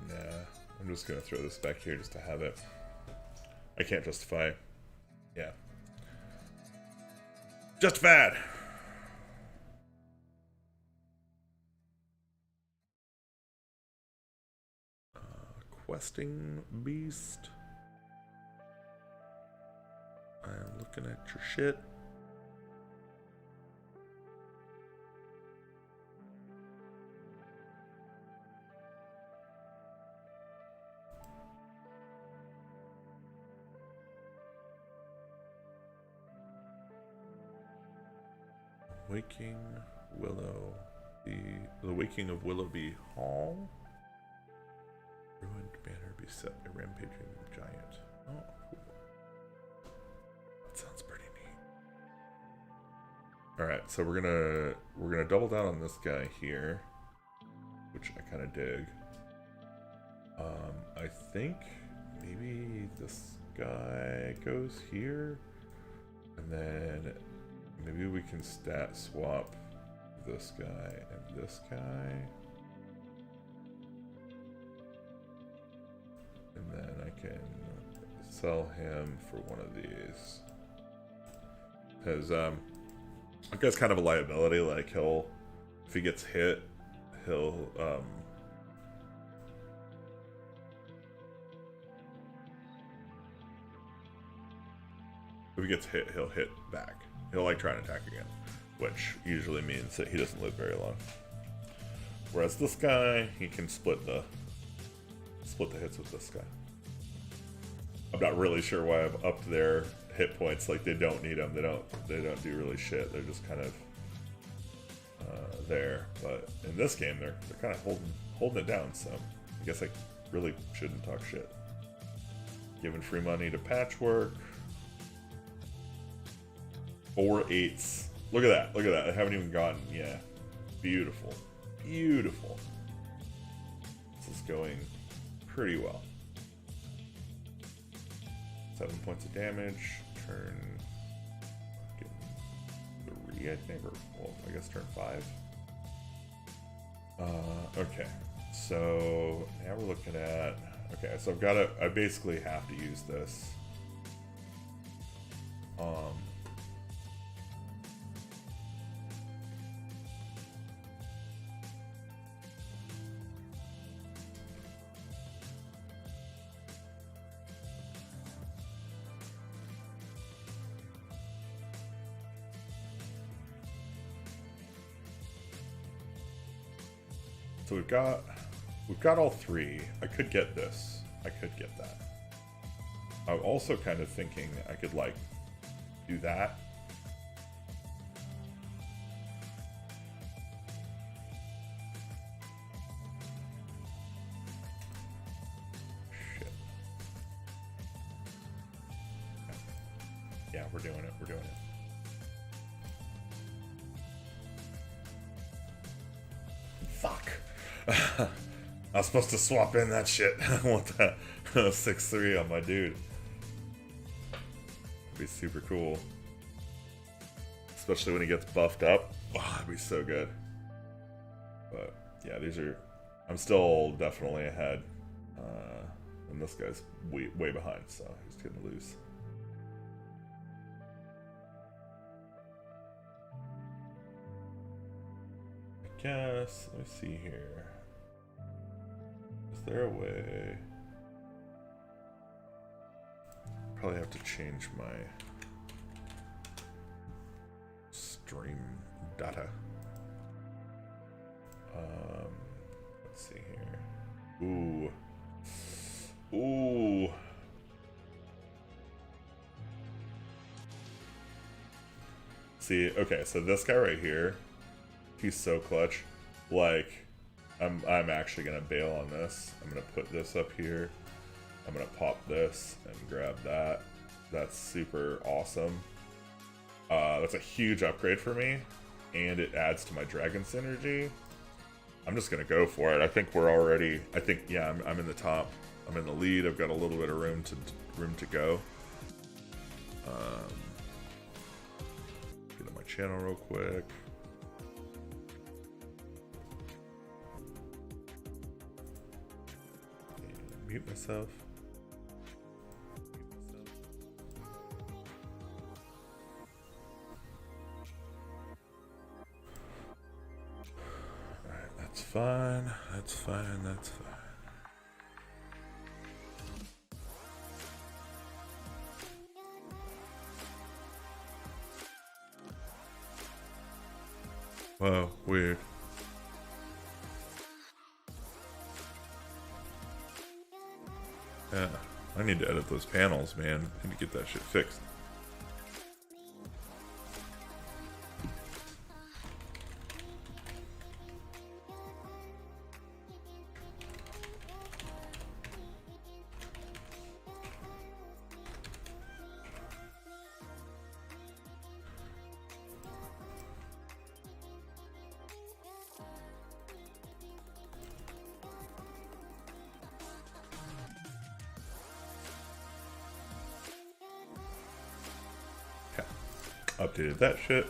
Nah, I'm just gonna throw this back here just to have it. I can't justify. Yeah. Just bad. Questing beast. I am looking at your shit. Waking Willow. The Waking of Willoughby Hall. Ruined banner beset by rampaging giant. Oh, cool. That sounds pretty neat. All right, so we're gonna double down on this guy here, which I kind of dig. I think maybe this guy goes here, and then maybe we can stat swap this guy and this guy. And then I can sell him for one of these. Because that guy's kind of a liability. Like, if he gets hit, he'll if he gets hit, he'll hit back. He'll like try and attack again, which usually means that he doesn't live very long. Whereas this guy, he can split the hits with this guy. I'm not really sure why I've upped their hit points. Like, they don't need them. They don't do really shit. They're just kind of there. But in this game, they're kind of holding it down. So I guess I really shouldn't talk shit. Giving free money to Patchwork. 4 8s. Look at that. Look at that. I haven't even gotten. Yeah. Beautiful. Beautiful. This is going pretty well. 7 points of damage. Turn 3, I think, or well, I guess turn 5. Okay. So now we're looking at. Okay, so I basically have to use this. So we've got all 3. I could get this. I could get that. I'm also kind of thinking I could like do that. Shit. Yeah, we're doing it. We're doing it. Fuck. I was supposed to swap in that shit. I want that 6-3 on my dude. That'd be super cool. Especially when he gets buffed up. Oh, that'd be so good. But yeah, these are. I'm still definitely ahead. And this guy's way behind, so he's gonna lose. I guess. Let me see here. Is there a way? Probably have to change my stream data. Let's see here. Ooh. Ooh. See, okay, so this guy right here, he's so clutch. Like, I'm actually gonna bail on this. I'm gonna put this up here. I'm gonna pop this and grab that. That's super awesome. That's a huge upgrade for me, and it adds to my dragon synergy. I'm just gonna go for it. I think we're already. I think yeah, I'm in the top. I'm in the lead. I've got a little bit of room to go. Get on my channel real quick. And mute myself. Alright, that's fine. That's fine. That's fine. Wow, weird. Yeah, I need to edit those panels, man. I need to get that shit fixed. Updated that shit.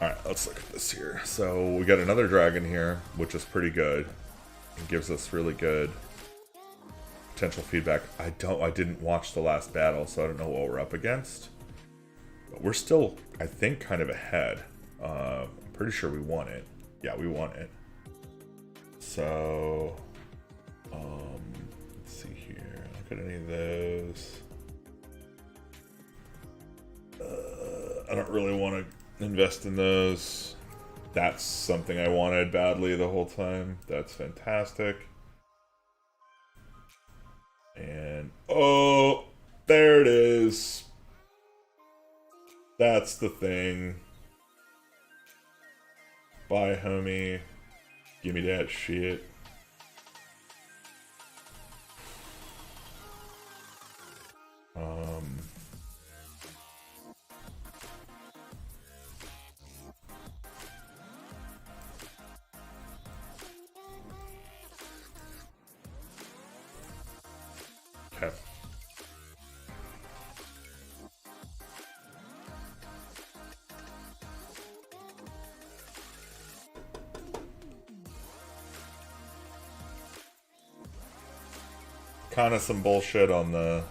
Alright, let's look at this here. So we got another dragon here, which is pretty good. It gives us really good potential feedback. I didn't watch the last battle, so I don't know what we're up against. But we're still, I think, kind of ahead. I'm pretty sure we won it. Yeah, we won it. So, let's see here. Look at any of those. I don't really want to invest in those. That's something I wanted badly the whole time. That's fantastic. And oh, there it is. That's the thing. Bye, homie. Give me that shit. Okay. Kind of some bullshit on the,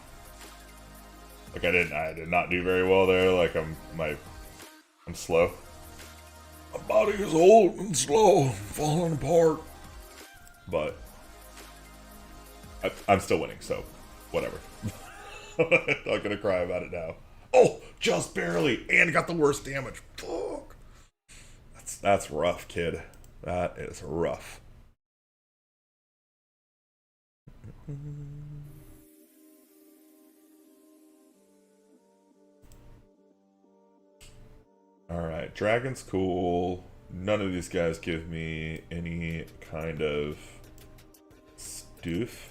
like I did not do very well there. Like I'm slow. My body is old and slow, falling apart. But I'm still winning, so whatever. I'm not gonna cry about it now. Oh, just barely, and got the worst damage. Fuck. That's rough, kid. That is rough. Alright, dragon's cool. None of these guys give me any kind of stoof.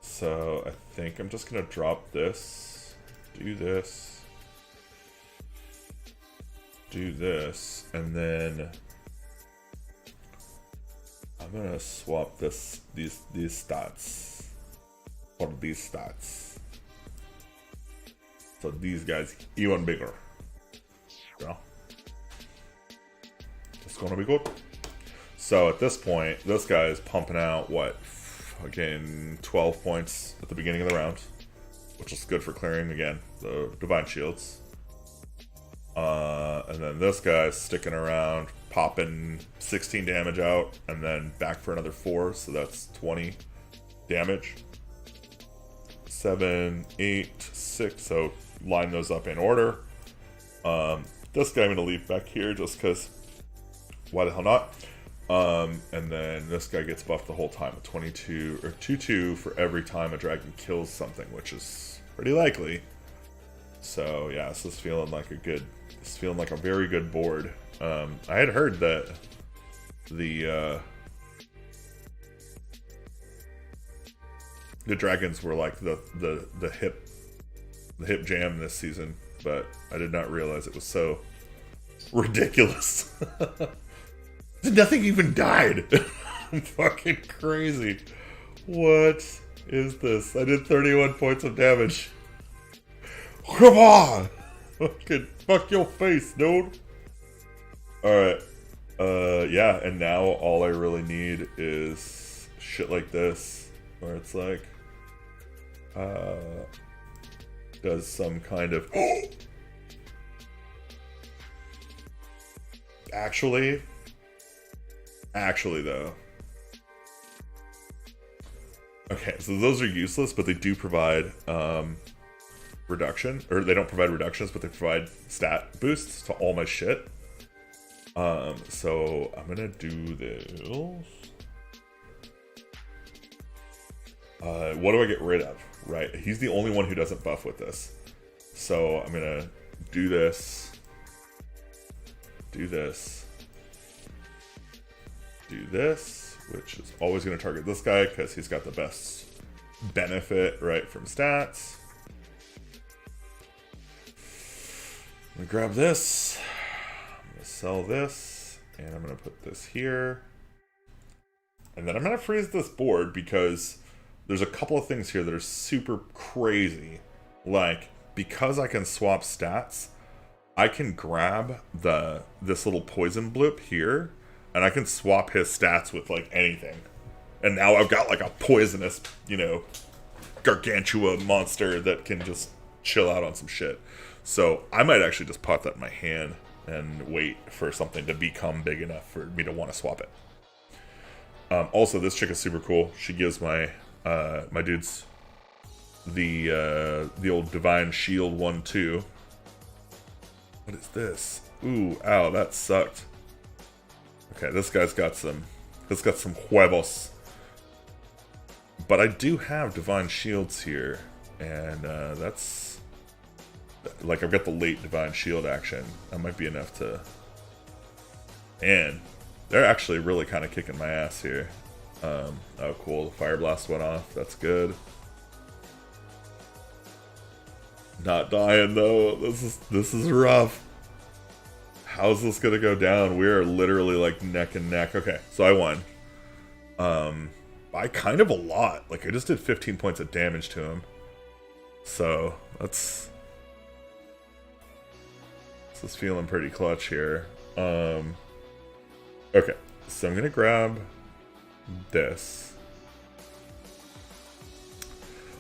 So I think I'm just gonna drop this, do this, and then I'm gonna swap these stats for these stats. So these guys even bigger. Yeah. It's gonna be good. So at this point, this guy is pumping out what? Again, 12 points at the beginning of the round, which is good for clearing again the divine shields. And then this guy's sticking around, popping 16 damage out, and then back for another 4, so that's 20 damage. 7, 8, 6, so line those up in order. This guy I'm gonna leave back here just because why the hell not? And then this guy gets buffed the whole time with 22 or 2/2 for every time a dragon kills something, which is pretty likely. So yeah, this is feeling like a very good board. I had heard that the dragons were like the hip jam this season, but I did not realize it was so ridiculous. Nothing even died. Fucking crazy. What is this? I did 31 points of damage. Come on! Fucking fuck your face, dude. Alright. Yeah, and now all I really need is shit like this, where it's like, does some kind of... Actually, though. Okay, so those are useless, but they do provide reduction. Or they don't provide reductions, but they provide stat boosts to all my shit. So I'm gonna do this. What do I get rid of? Right, he's the only one who doesn't buff with this. So I'm gonna do this. Do this. Do this, which is always going to target this guy because he's got the best benefit, right, from stats. I'm going to grab this. I'm going to sell this. And I'm going to put this here. And then I'm going to freeze this board because there's a couple of things here that are super crazy. Like, because I can swap stats, I can grab this little poison blip here, and I can swap his stats with, like, anything. And now I've got, like, a poisonous, you know, gargantua monster that can just chill out on some shit. So I might actually just pop that in my hand and wait for something to become big enough for me to want to swap it. Also, this chick is super cool. She gives my my dudes the old Divine Shield 1-2. What is this? Ooh, ow, that sucked. Okay, this guy's got some huevos. But I do have Divine Shields here, and that's... Like, I've got the late Divine Shield action. That might be enough to... And they're actually really kind of kicking my ass here. Oh, cool. The Fire Blast went off. That's good. Not dying, though. This is rough. How's this gonna go down? We're literally, like, neck and neck. Okay, so I won. By kind of a lot. Like, I just did 15 points of damage to him. So, that's... This is feeling pretty clutch here. Okay, so I'm gonna grab this.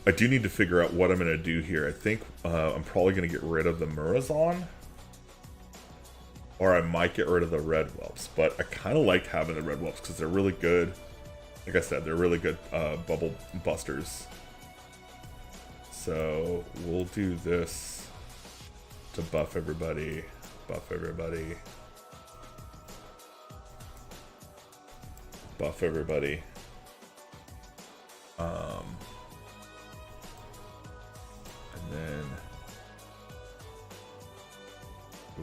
I do need to figure out what I'm gonna do here. I think I'm probably gonna get rid of the Murazon. Or I might get rid of the Red Whelps. But I kind of like having the Red Whelps because they're really good. Like I said, they're really good bubble busters. So we'll do this to buff everybody. Buff everybody. Buff everybody. And then...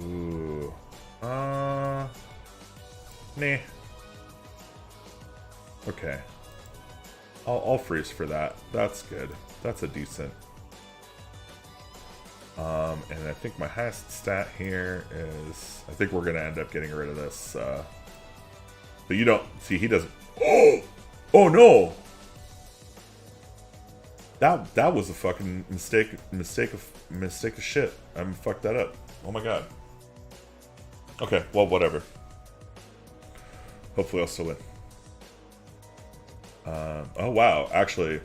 Ooh. Nah. Okay. I'll freeze for that. That's good. That's a decent. And I think my highest stat here is... I think we're going to end up getting rid of this. But you don't... See, he doesn't... Oh! Oh, no! That was a fucking mistake of shit. I fucked that up. Oh my god. Okay, well, whatever. Hopefully I'll still win. Oh wow, actually,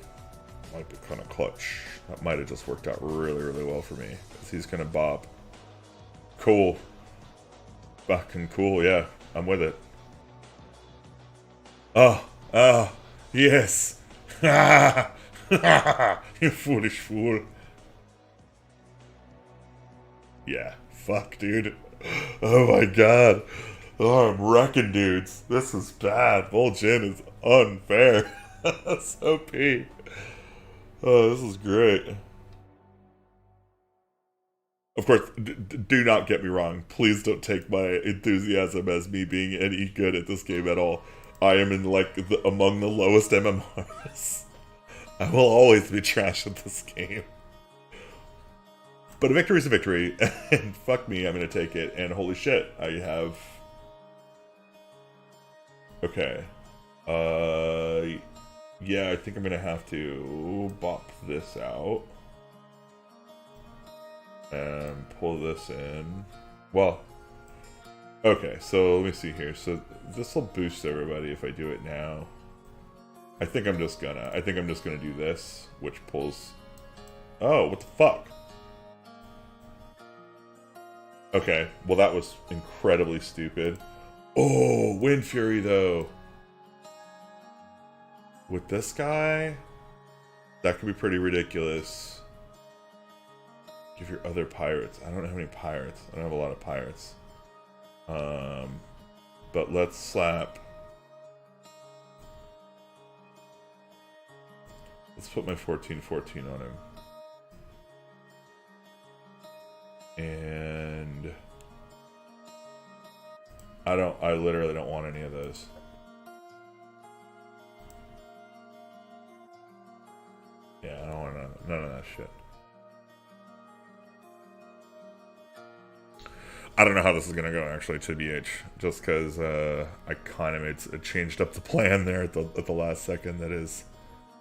might be kind of clutch. That might have just worked out really, really well for me. Because he's gonna bop. Cool. Fucking cool, yeah. I'm with it. Oh, yes. You foolish fool. Yeah, fuck, dude. Oh my god. Oh, I'm wrecking dudes. This is bad. Vol'jin is unfair. That's OP. Oh, this is great. Of course, do not get me wrong. Please don't take my enthusiasm as me being any good at this game at all. I am in, like, among the lowest MMRs. I will always be trash at this game. But a victory is a victory, and fuck me, I'm gonna take it, and holy shit, I have... Okay. Yeah, I think I'm gonna have to bop this out. And pull this in. Well, okay, so let me see here. So this will boost everybody if I do it now. I think I'm just gonna do this, which pulls... Oh, what the fuck? Okay, well that was incredibly stupid. Oh, Wind Fury though. With this guy, that could be pretty ridiculous. Give your other pirates. I don't have any pirates. I don't have a lot of pirates. But let's slap. Let's put my 14/14 on him. And I literally don't want any of those. Yeah, I don't want none of that shit. I don't know how this is gonna go actually, TBH, just because I kind of changed up the plan there at the last second. That is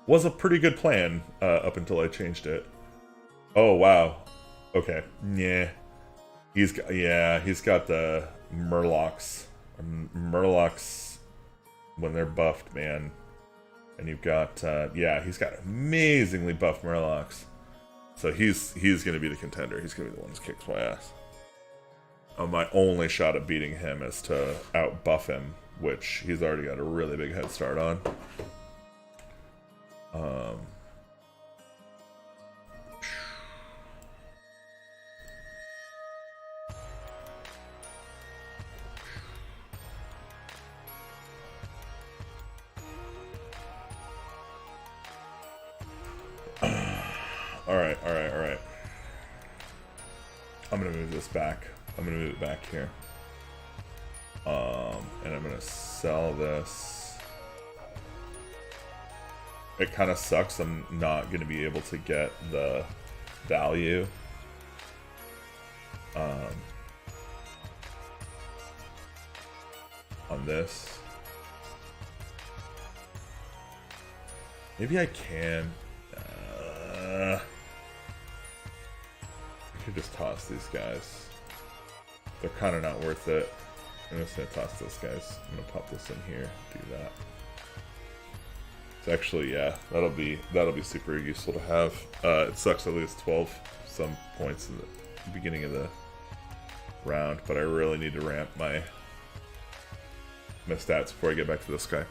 Was a pretty good plan up until I changed it. Oh wow. Okay. Yeah. He's got the Murlocs. Murlocs when they're buffed, man. And you've got yeah, he's got amazingly buffed Murlocs. So he's gonna be the contender. He's gonna be the one who kicks my ass. My only shot at beating him is to out buff him, which he's already got a really big head start on. Alright. I'm gonna move this back. I'm gonna move it back here. And I'm gonna sell this. It kind of sucks I'm not gonna be able to get the value. On this. Maybe I can. I could just toss these guys. They're kind of not worth it. I'm just gonna toss those guys. I'm gonna pop this in here. Do that. It's actually, yeah, that'll be super useful to have. It sucks I lose 12 some points in the beginning of the round, but I really need to ramp my stats before I get back to this guy.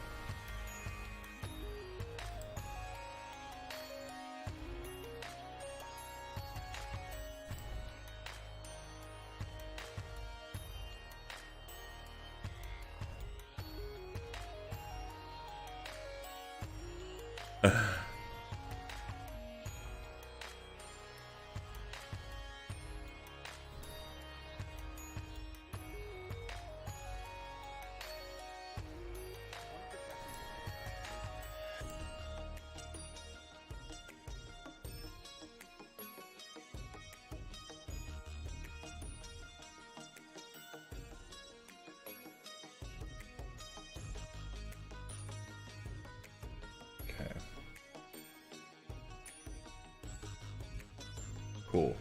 Cool.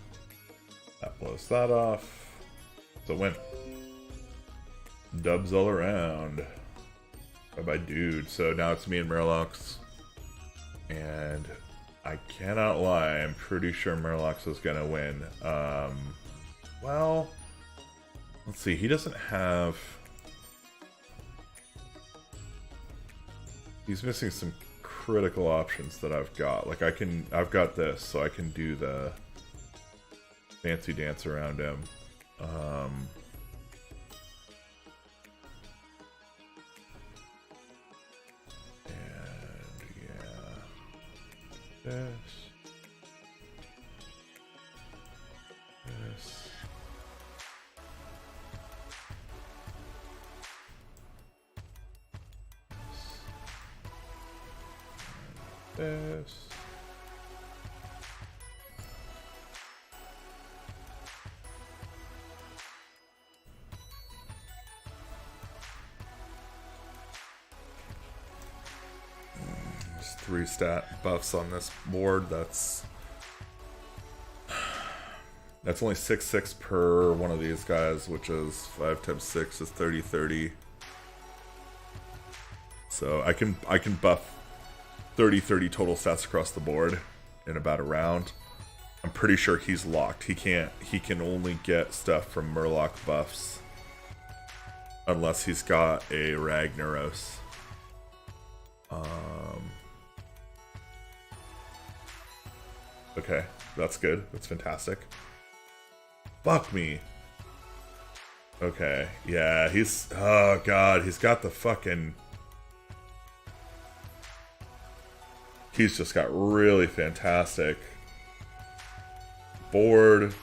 That blows that off. It's a win. Dubs all around. Bye-bye, dude. So now it's me and Murlocs. And I cannot lie, I'm pretty sure Murlocs is gonna win. Well, let's see. He doesn't have... He's missing some critical options that I've got. Like I've got this, so I can do the fancy dance around him. And yeah, this. This. There's 3 stat buffs on this board. That's only 6/6 per one of these guys, which is 5 times 6 is 30/30. So I can buff 30/30 total stats across the board in about a round. I'm pretty sure he's locked. He can only get stuff from Murloc buffs unless he's got a Ragnaros. Okay, that's good. That's fantastic. Fuck me. Okay, yeah, he's... Oh god, he's got the fucking... He's just got really fantastic board.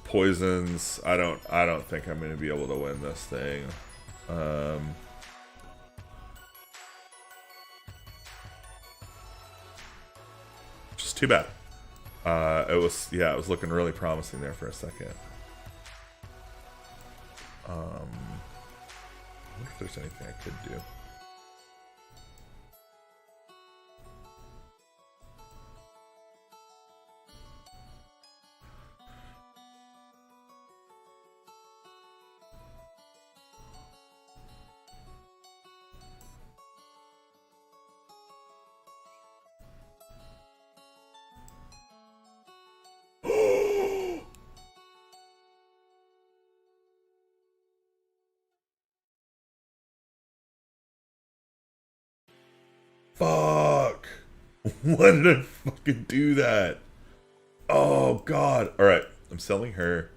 Poisons. I don't think I'm gonna be able to win this thing. Just too bad. It was looking really promising there for a second. I wonder if there's anything I could do. Fuck! Why did I fucking do that? Oh god. Alright, I'm selling her.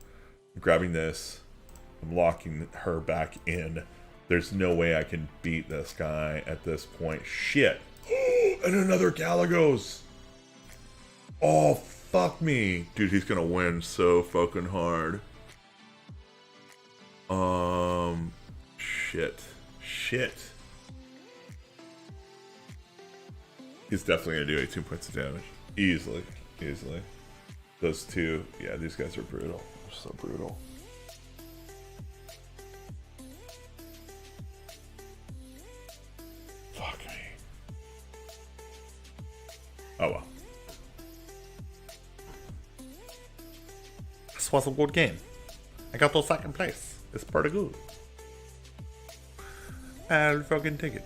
I'm grabbing this. I'm locking her back in. There's no way I can beat this guy at this point. Shit. And another Galagos. Oh, fuck me. Dude, he's gonna win so fucking hard. Shit. He's definitely gonna do 18 points of damage. Easily. Those two, yeah, these guys are brutal. They're so brutal. Fuck me. Oh well. This was a good game. I got to second place. It's pretty good. I'll fucking take it.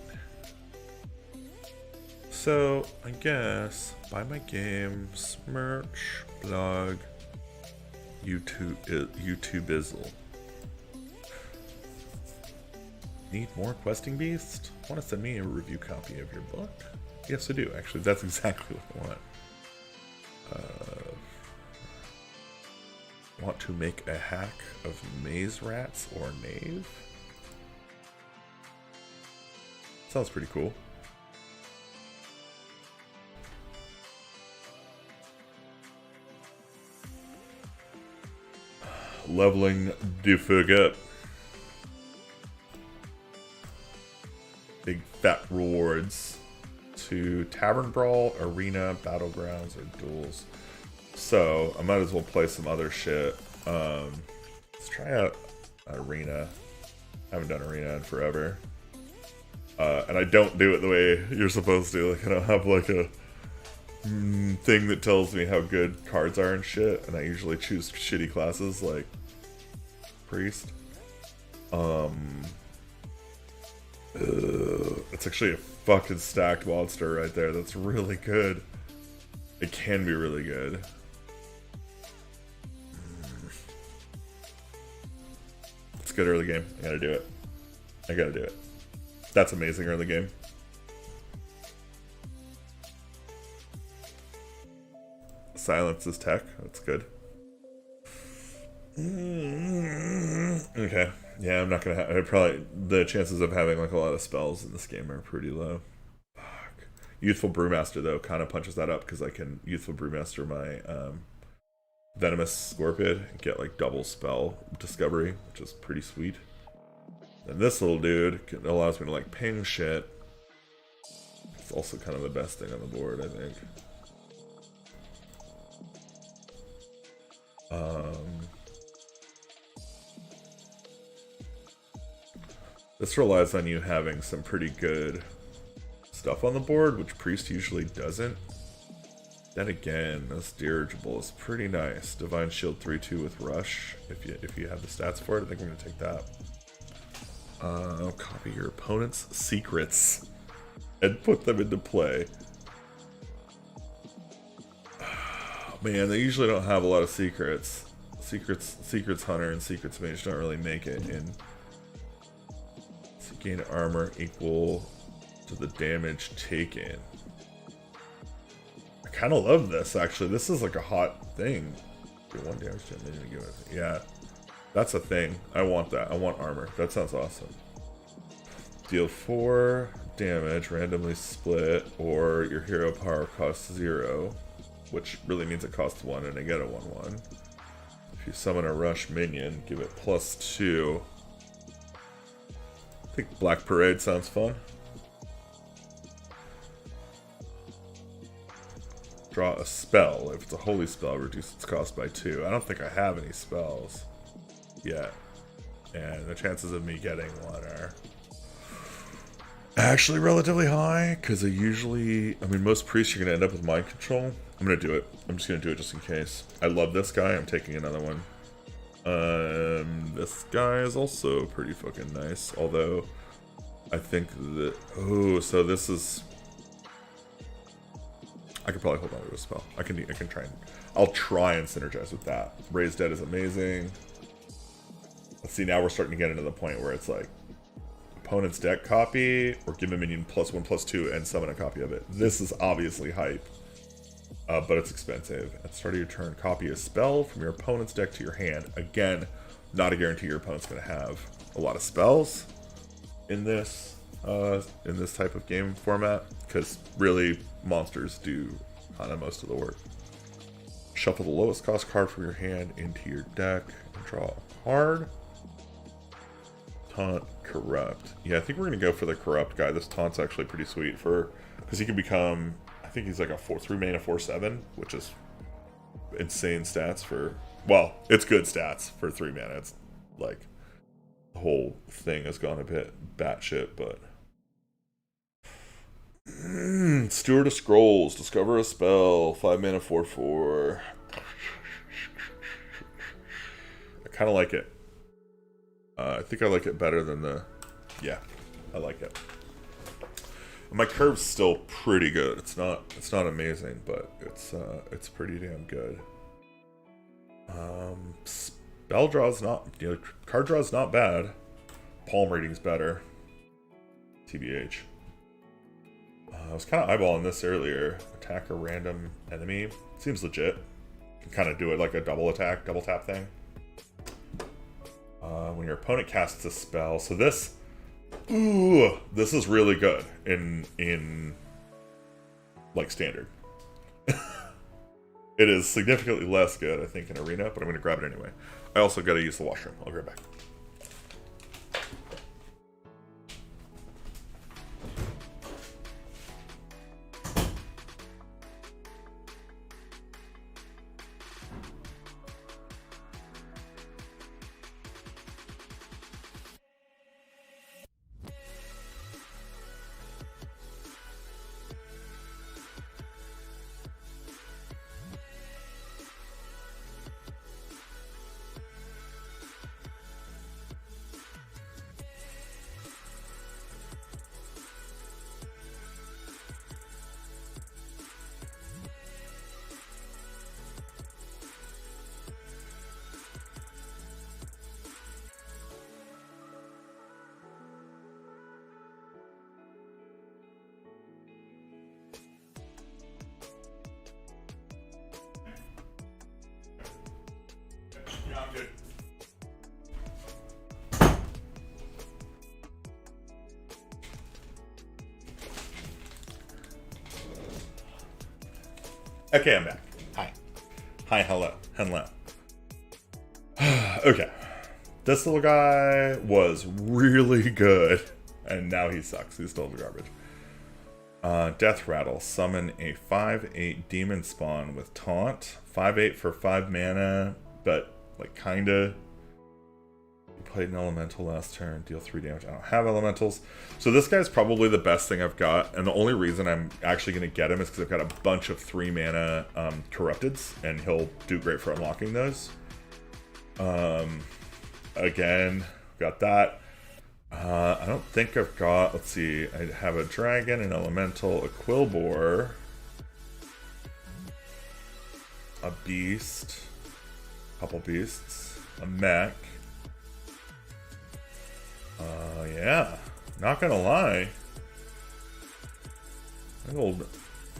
So, I guess, buy my games, merch, blog, YouTube-izzle. Need more questing beast? Want to send me a review copy of your book? Yes, I do, actually. That's exactly what I want. Want to make a hack of maze rats or knave? Sounds pretty cool. Leveling the fuck up. Big fat rewards to Tavern Brawl, Arena, Battlegrounds, or Duels. So I might as well play some other shit. Let's try out Arena. I haven't done Arena in forever. And I don't do it the way you're supposed to. Like, I don't have like a thing that tells me how good cards are and shit. And I usually choose shitty classes like Priest. It's actually a fucking stacked monster right there. That's really good. It can be really good. It's good early game. I gotta do it. That's amazing early game. Silence is tech. That's good. Okay. Yeah, I'm not gonna have... Probably... The chances of having like a lot of spells in this game are pretty low. Fuck. Youthful Brewmaster, though, kind of punches that up because I can Youthful Brewmaster my Venomous Scorpion and get like double spell discovery, which is pretty sweet. And this little dude allows me to like ping shit. It's also kind of the best thing on the board, I think. This relies on you having some pretty good stuff on the board, which Priest usually doesn't. Then again, this dirigible is pretty nice. Divine Shield 3/2 with Rush. If you have the stats for it, I think I'm gonna take that. Copy your opponent's secrets and put them into play. Man, they usually don't have a lot of secrets. Secrets Hunter and Secrets Mage don't really make it in. So gain armor equal to the damage taken. I kind of love this, actually. This is like a hot thing. Do 1 damage to him, give it. Yeah, that's a thing. I want that. I want armor. That sounds awesome. Deal 4 damage, randomly split, or your hero power costs 0, which really means it costs 1 and I get a 1/1. If you summon a rush minion, give it +2. I think Black Parade sounds fun. Draw a spell. If it's a holy spell, reduce its cost by 2. I don't think I have any spells yet. And the chances of me getting one are actually relatively high, because most priests you're going to end up with mind control. I'm going to do it. I'm just going to do it just in case. I love this guy. I'm taking another one. This guy is also pretty fucking nice, although I think that... Oh, so this is... I could probably hold on to a spell. I can try and... I'll try and synergize with that. Raise Dead is amazing. Let's see, now we're starting to get into the point where it's like... opponent's deck copy, or give a minion +1/+2 and summon a copy of it. This is obviously hype, but it's expensive. At the start of your turn, copy a spell from your opponent's deck to your hand. Again, not a guarantee your opponent's going to have a lot of spells in this type of game format, because really monsters do kind of most of the work. Shuffle the lowest cost card from your hand into your deck and draw a card. Taunt, Corrupt. Yeah, I think we're going to go for the Corrupt guy. This Taunt's actually pretty sweet because he can become, I think he's like a 3 mana 4/7, which is insane stats for, well, it's good stats for 3 mana. It's like the whole thing has gone a bit batshit, but Steward of Scrolls, discover a spell, 5 mana 4/4. I kind of like it. I think I like it better than yeah, I like it. My curve's still pretty good. It's not amazing, but it's pretty damn good. Spell draw's not, card draw's not bad. Palm reading's better. TBH. I was kind of eyeballing this earlier. Attack a random enemy. Seems legit. You can kind of do it like a double tap thing. When your opponent casts a spell. So this is really good in like standard. It is significantly less good, I think, in Arena, but I'm going to grab it anyway. I also got to use the washroom. I'll be right back. Okay, I'm back. Hi, hello. Okay. This little guy was really good, and now he sucks. He's still the garbage. Death Rattle. Summon a 5/8 demon spawn with taunt. 5/8 for 5 mana, but like kinda. You played an elemental last turn. Deal 3 damage. I don't have elementals. So this guy's probably the best thing I've got, and the only reason I'm actually going to get him is because I've got a bunch of 3 mana Corrupteds, and he'll do great for unlocking those. Again, got that. I don't think I've got, let's see, I have a dragon, an elemental, a Quillbore, a beast, a couple beasts, a mech. Yeah, not gonna lie. I think old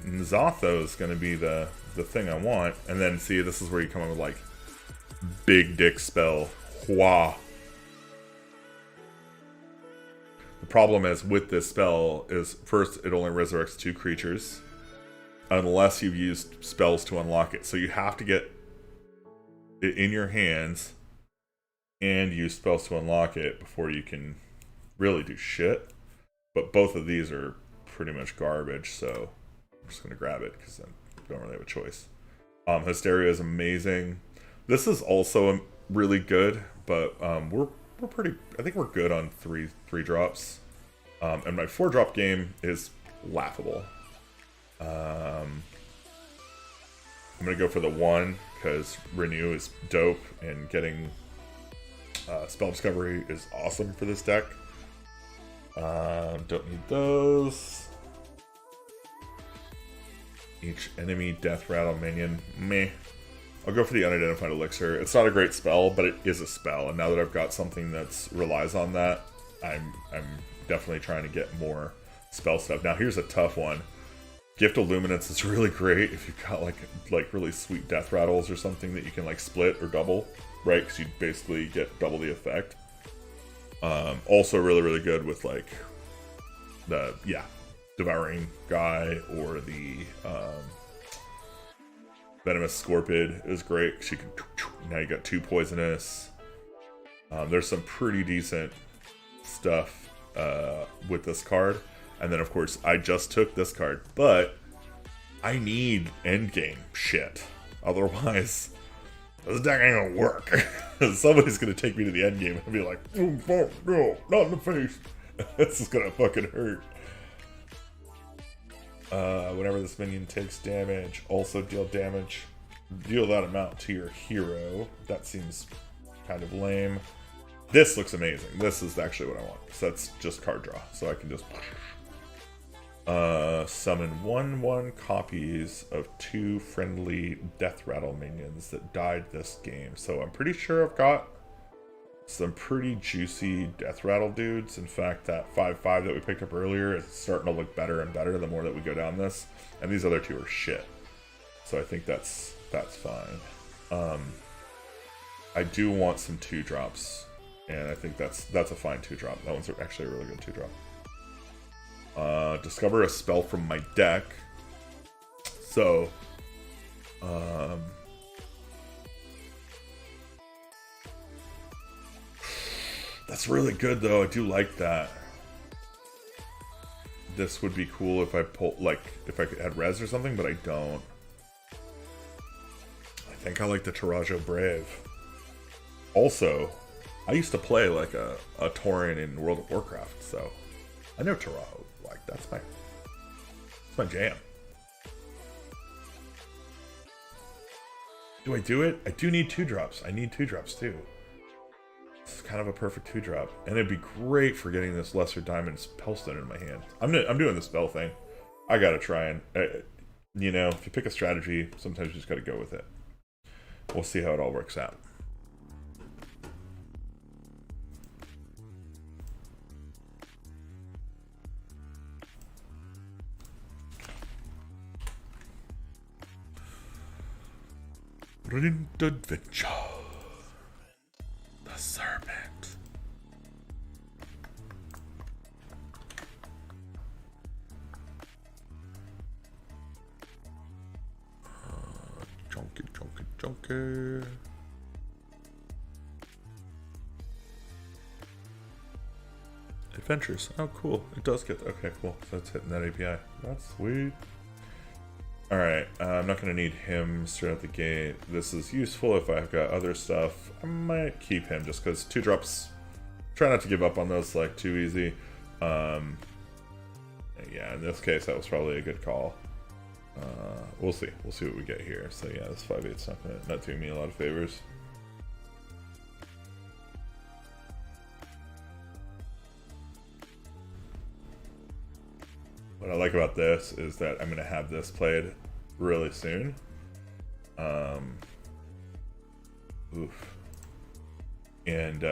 Nzatho is gonna be the thing I want. And then, see, this is where you come up with, like, big dick spell. Hua. The problem is with this spell is, first, it only resurrects 2 creatures. Unless you've used spells to unlock it. So you have to get it in your hands and use spells to unlock it before you can really do shit. But both of these are pretty much garbage, so I'm just going to grab it because I don't really have a choice. Hysteria is amazing. This is also really good, but we're pretty, I think we're good on three drops. And my 4-drop game is laughable. I'm going to go for the 1 because Renew is dope, and getting Spell Discovery is awesome for this deck. Don't need those. Each enemy Death Rattle minion, meh. I'll go for the Unidentified Elixir. It's not a great spell, but it is a spell, and now that I've got something that relies on that, I'm definitely trying to get more spell stuff. Now here's a tough one. Gift of Luminance is really great if you've got like really sweet death rattles or something that you can like split or double, right? Because you basically get double the effect. Also really good with like the Devouring Guy or the Venomous Scorpid is great because you can now you got 2 poisonous. There's some pretty decent stuff with this card. And then, of course, I just took this card, but I need endgame shit. Otherwise, this deck ain't gonna work. Somebody's gonna take me to the endgame and be like, oh, no, not in the face. This is gonna fucking hurt. Whenever this minion takes damage, also deal damage. Deal that amount to your hero. That seems kind of lame. This looks amazing. This is actually what I want. So that's just card draw. So I can just... summon 1/1 copies of 2 friendly Death Rattle minions that died this game. So I'm pretty sure I've got some pretty juicy Death Rattle dudes. In fact, that 5/5 that we picked up earlier is starting to look better and better the more that we go down this. And these other 2 are shit. So I think that's fine. I do want some 2-drops. And I think that's a fine 2-drop. That one's actually a really good 2-drop. Discover a spell from my deck. So, that's really good though. I do like that. This would be cool if I pull, like, if I had res or something, but I don't. I think I like the Tarajo Brave. Also, I used to play like a Tauren in World of Warcraft, so I know Tarajo. Like, that's my jam. Do I do it? I do need 2-drops. I need 2-drops too. It's kind of a perfect 2-drop, and it'd be great for getting this Lesser Diamond Spellstone in my hand. I'm doing the spell thing. I gotta try and, you know, if you pick a strategy, sometimes you just gotta go with it. We'll see how it all works out. Brilliant adventure. The serpent. Chunky. Adventures. Oh, cool. It does get... Okay, cool. So it's hitting that API. That's sweet. Alright, I'm not going to need him straight out the gate. This is useful if I've got other stuff. I might keep him just because 2-drops, try not to give up on those like too easy. Yeah, in this case that was probably a good call. We'll see. We'll see what we get here. So yeah, this 5/8's not doing me a lot of favors. What I like about this is that I'm going to have this played really soon. And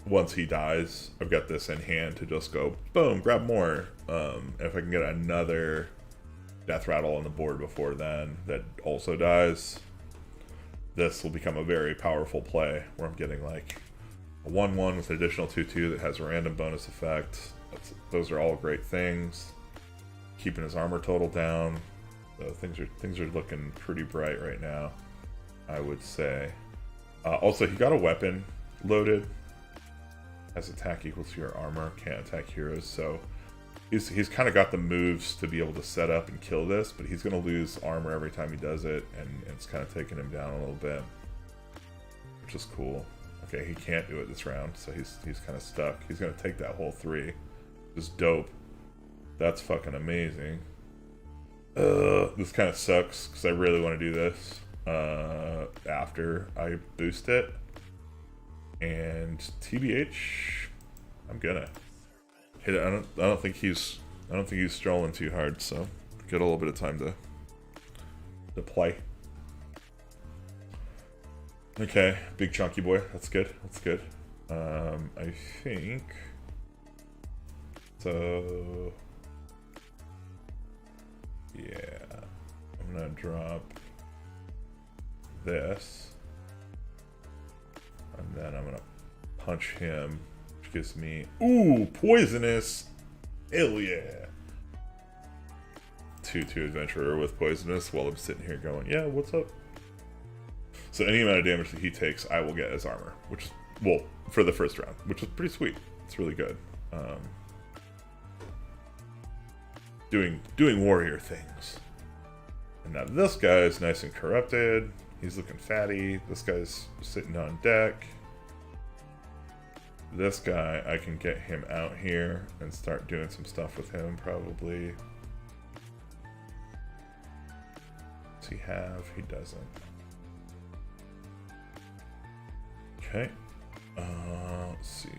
once he dies, I've got this in hand to just go, boom, grab more. If I can get another Death Rattle on the board before then that also dies, this will become a very powerful play where I'm getting like a 1/1 with an additional 2/2 that has a random bonus effect. Those are all great things. Keeping his armor total down. Things are looking pretty bright right now, I would say. Also, he got a weapon loaded. Has attack equal to your armor. Can't attack heroes. So he's kind of got the moves to be able to set up and kill this, but he's going to lose armor every time he does it, and it's kind of taking him down a little bit, which is cool. Okay, he can't do it this round, so he's kind of stuck. He's going to take that whole 3. It's dope. That's fucking amazing. This kind of sucks, because I really want to do this after I boost it. And TBH, I'm gonna hit it. I don't think he's strolling too hard, so get a little bit of time to play. Okay, big chunky boy. That's good. That's good. I think so. Yeah, I'm gonna drop this, and then I'm gonna punch him, which gives me poisonous. Hell yeah! 2/2 adventurer with poisonous. While I'm sitting here going, yeah, what's up? So any amount of damage that he takes, I will get as armor, which is, well, for the first round, which is pretty sweet. It's really good. Doing warrior things. And now this guy is nice and corrupted. He's looking fatty. This guy's sitting on deck. This guy, I can get him out here and start doing some stuff with him, probably. Does he have? He doesn't. Okay. Let's see.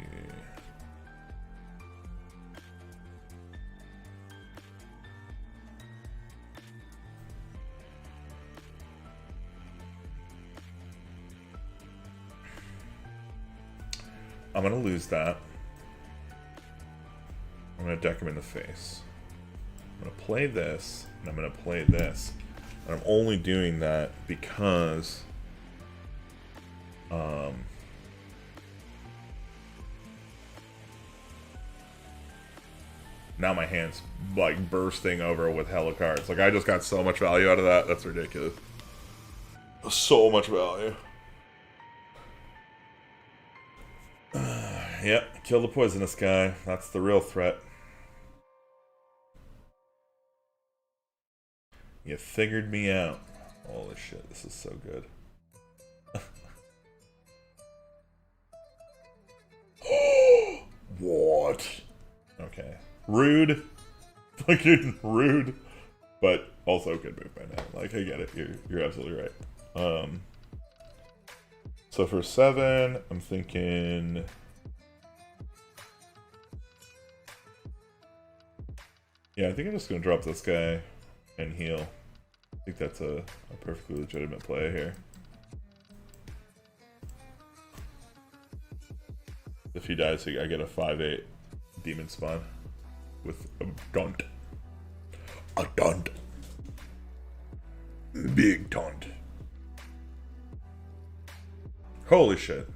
I'm gonna lose that. I'm gonna deck him in the face. I'm gonna play this, and I'm gonna play this. And I'm only doing that because now my hand's like bursting over with hella cards. Like I just got so much value out of that. That's ridiculous. So much value. Yep, kill the poisonous guy. That's the real threat. You figured me out. Holy shit, this is so good. What? Okay. Rude. Fucking rude. But also good move by now. Like, I get it. You're absolutely right. So for 7, I'm thinking... Yeah, I think I'm just going to drop this guy and heal. I think that's a perfectly legitimate play here. If he dies, I get a 5/8 demon spawn with a taunt. A taunt. Big taunt. Holy shit.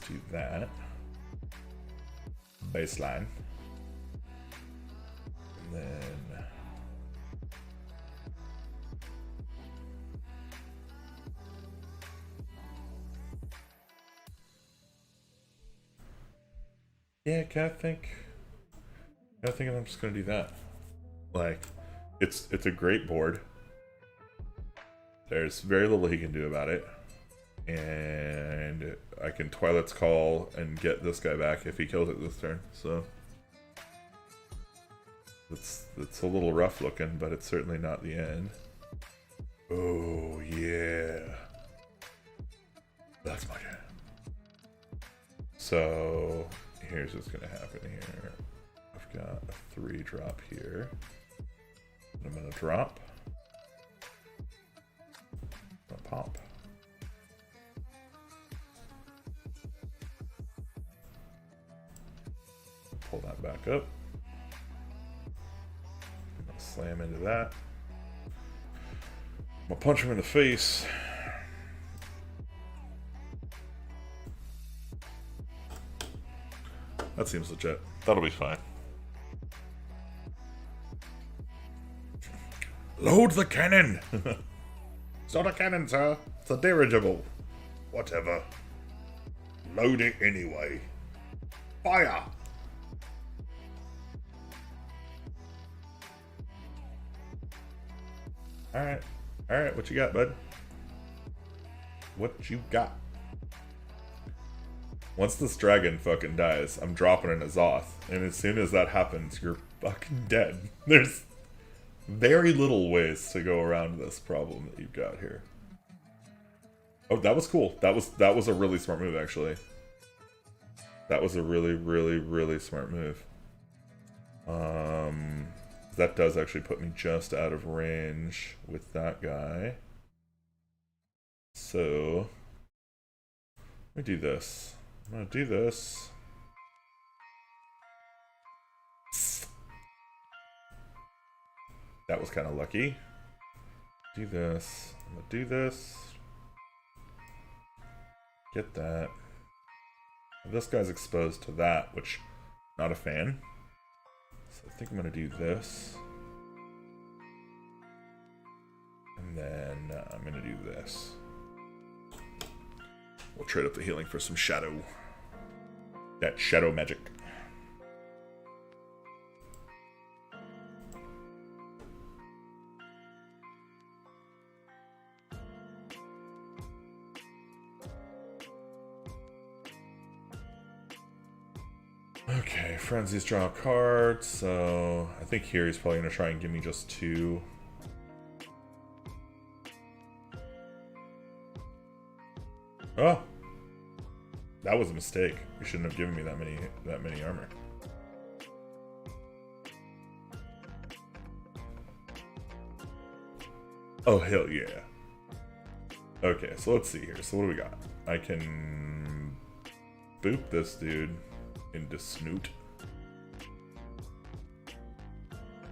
Do that. Baseline. And then yeah, I think I'm just gonna do that. Like, it's a great board. There's very little he can do about it. And I can Twilight's Call and get this guy back if he kills it this turn. So it's a little rough looking, but it's certainly not the end. Oh yeah, that's my jam. So here's what's gonna happen here. I've got a 3-drop here. I'm gonna drop. I'm gonna pop. Pull that back up. I'm gonna slam into that. I'm gonna punch him in the face. That seems legit. That'll be fine. Load the cannon! It's not a cannon, sir. It's a dirigible. Whatever. Load it anyway. Fire! Alright, what you got, bud? What you got? Once this dragon fucking dies, I'm dropping an Azoth, and as soon as that happens, you're fucking dead. There's very little ways to go around this problem that you've got here. Oh, that was cool. That was a really smart move, actually. That was a really, really, really smart move. That does actually put me just out of range with that guy. So, let me do this. I'm gonna do this. That was kind of lucky. Do this. I'm gonna do this. Get that. This guy's exposed to that, which not a fan. So I think I'm gonna do this. And then I'm gonna do this. We'll trade up the healing for some shadow. That shadow magic. Okay, Frenzy's draw a card, so I think here he's probably going to try and give me just 2. Oh! That was a mistake. You shouldn't have given me that many armor. Oh, hell yeah. Okay, so let's see here. So what do we got? I can boop this dude into Snoot.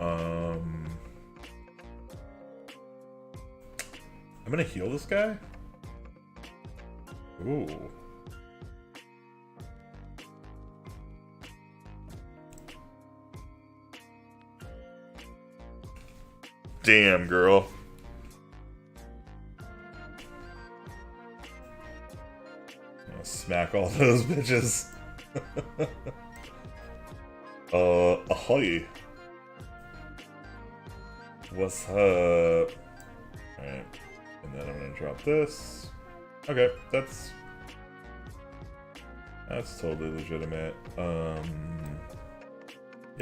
I'm gonna heal this guy? Ooh. Damn, girl. I'll smack all those bitches. Ahoy. What's up? Alright. And then I'm gonna drop this. Okay, that's totally legitimate. Yeah,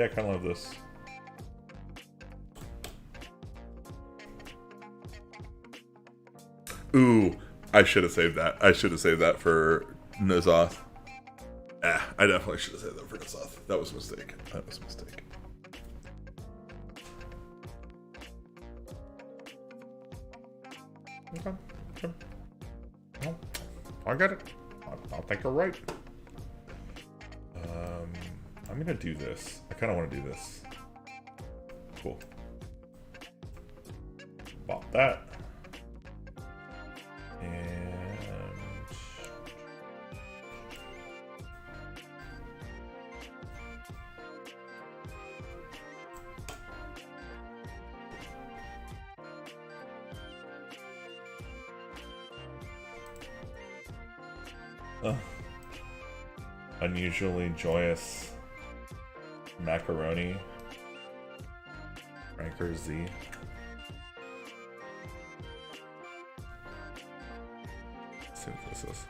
I kinda love this. Ooh, I should have saved that. I should have saved that for N'Zoth. I definitely should have saved that for N'Zoth. That was a mistake. That was a mistake. Okay. Well, I got it. I think you're right. I'm gonna do this. I kind of want to do this. Cool. Bought that. And unusually joyous macaroni. Ranker Z. Let's see what this is.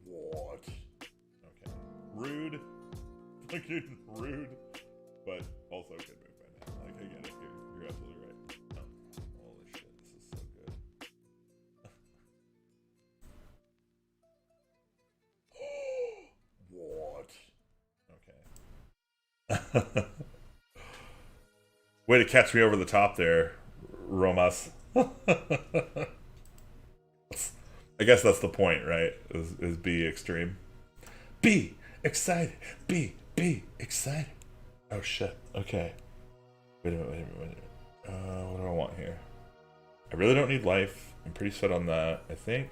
What? Okay. Rude. Fucking rude. But also good move by now. Like, I get it. You're absolutely right. Oh, holy shit, this is so good. What? Okay. Way to catch me over the top there, Romas. I guess that's the point, right? Is be extreme. Be excited. Be excited. Oh shit. Okay. Wait a minute. What do I want here? I really don't need life. I'm pretty set on that. I think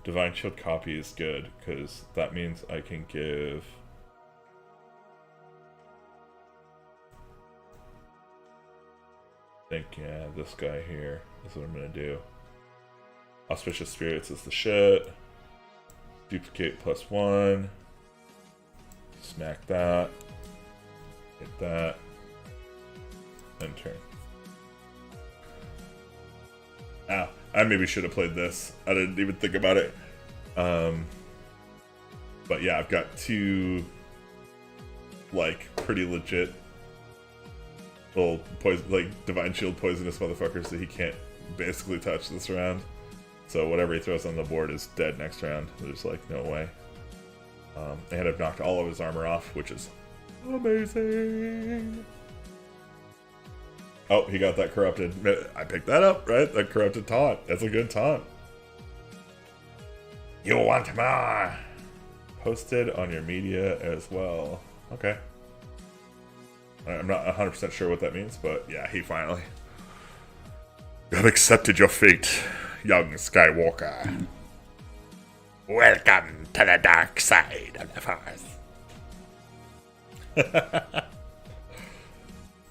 Divine Shield copy is good, because that means I can give... I think, yeah, this guy here is what I'm gonna do. Auspicious Spirits is the shit. Duplicate +1. Smack that. Hit that. And turn. Ah, I maybe should have played this. I didn't even think about it. But yeah, I've got two, like, pretty legit little Divine Shield poisonous motherfuckers that he can't basically touch this round. So whatever he throws on the board is dead next round. There's like no way. And I've knocked all of his armor off, which is amazing. Oh, he got that corrupted. I picked that up, right? That corrupted taunt. That's a good taunt. You want more? Posted on your media as well. Okay. I'm not 100% sure what that means, but yeah, he finally. You have accepted your fate, young Skywalker. Welcome to the dark side of the Force.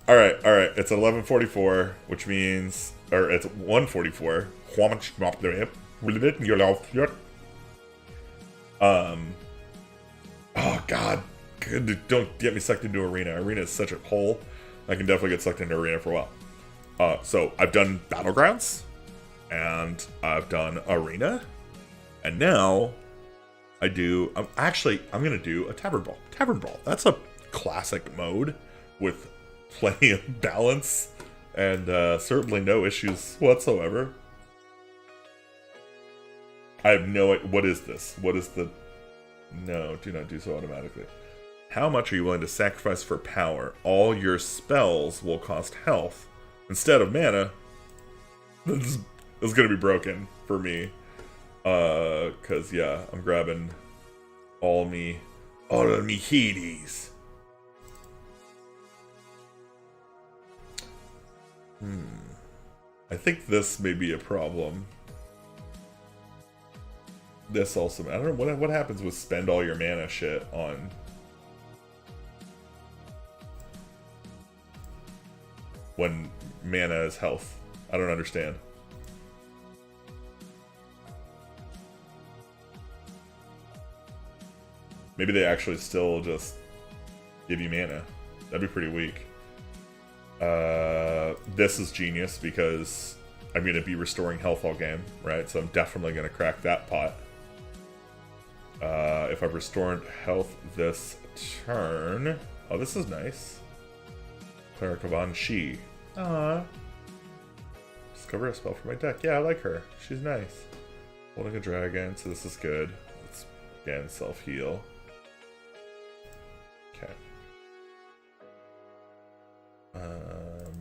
Alright. It's 11:44, which means... Or it's 1:44. Oh, God. Don't get me sucked into Arena. Arena is such a hole. I can definitely get sucked into Arena for a while. So I've done Battlegrounds, and I've done Arena, and now I'm gonna do a Tavern Brawl. Tavern Brawl. That's a classic mode with plenty of balance and certainly no issues whatsoever. I have no idea. What is this? What is the... No, do not do so automatically. How much are you willing to sacrifice for power? All your spells will cost health instead of mana. This is going to be broken for me. Because, yeah, I'm grabbing all of me heaties. I think this may be a problem. This also... I don't know what happens with spend all your mana shit on... when mana is health. I don't understand. Maybe they actually still just give you mana. That'd be pretty weak. This is genius because I'm going to be restoring health all game, right? So I'm definitely going to crack that pot. If I've restored health this turn... Oh, this is nice. Cleric of Anshi. Aww. Discover a spell for my deck. Yeah, I like her. She's nice. Holding a dragon, so this is good. Let's, again, self-heal. Okay.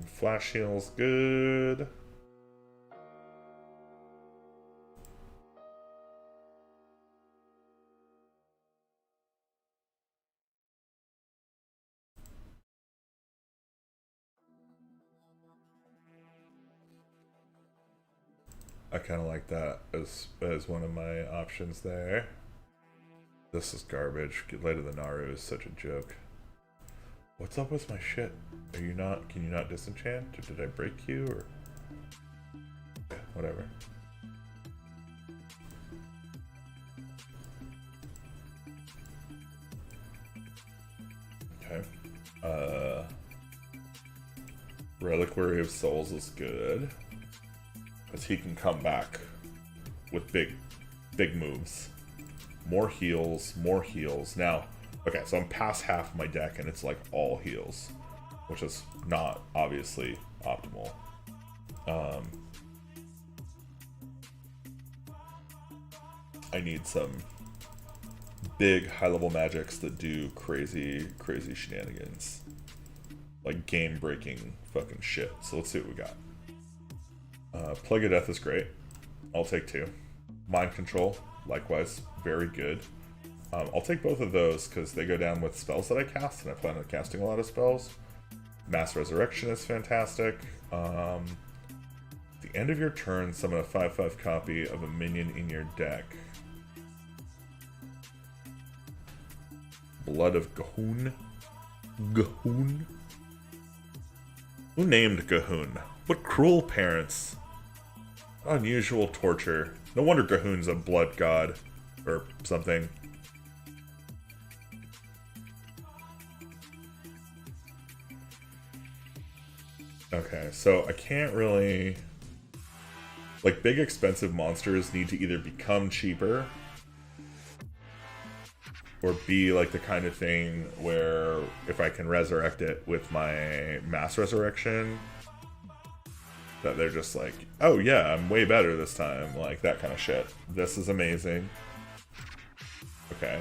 Flash heal's good. I kind of like that as one of my options there. This is garbage. Light of the Naru is such a joke. What's up with my shit? Are you not? Can you not disenchant? Or did I break you? Or yeah, whatever. Okay. Reliquary of Souls is good. Because he can come back with big moves. More heals, more heals. Now, okay, so I'm past half my deck and it's like all heals, which is not obviously optimal. I need some big high-level magics that do crazy shenanigans. Like game-breaking fucking shit. So let's see what we got. Plague of Death is great. I'll take 2. Mind Control, likewise, very good. I'll take both of those because they go down with spells that I cast, and I plan on casting a lot of spells. Mass Resurrection is fantastic. At the end of your turn, summon a 5/5 copy of a minion in your deck. Blood of Gahoon? Gahoon? Who named Gahoon? What cruel parents? Unusual torture. No wonder Gahoon's a blood god. Or something. Okay, so I can't really... Like, big expensive monsters need to either become cheaper or be like the kind of thing where if I can resurrect it with my mass resurrection, that they're just like, oh yeah, I'm way better this time. Like, that kind of shit. This is amazing. Okay.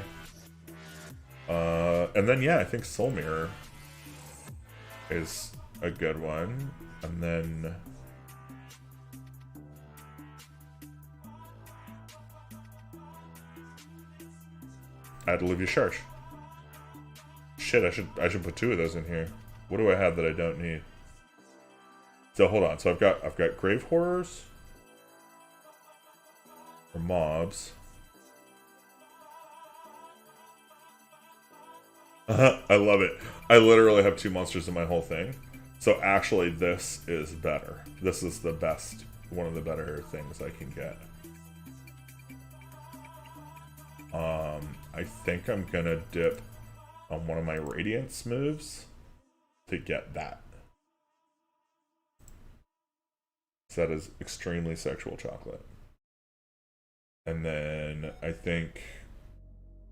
And then, yeah, I think Soul Mirror is a good one. And then... add Olivia Sharsh. Shit, I should put 2 of those in here. What do I have that I don't need? So hold on. So I've got Grave Horrors or mobs. I love it. I literally have 2 monsters in my whole thing. So actually, this is better. This is the best, one of the better things I can get. I think I'm gonna dip on one of my Radiance moves to get that. So that is extremely sexual chocolate. And then I think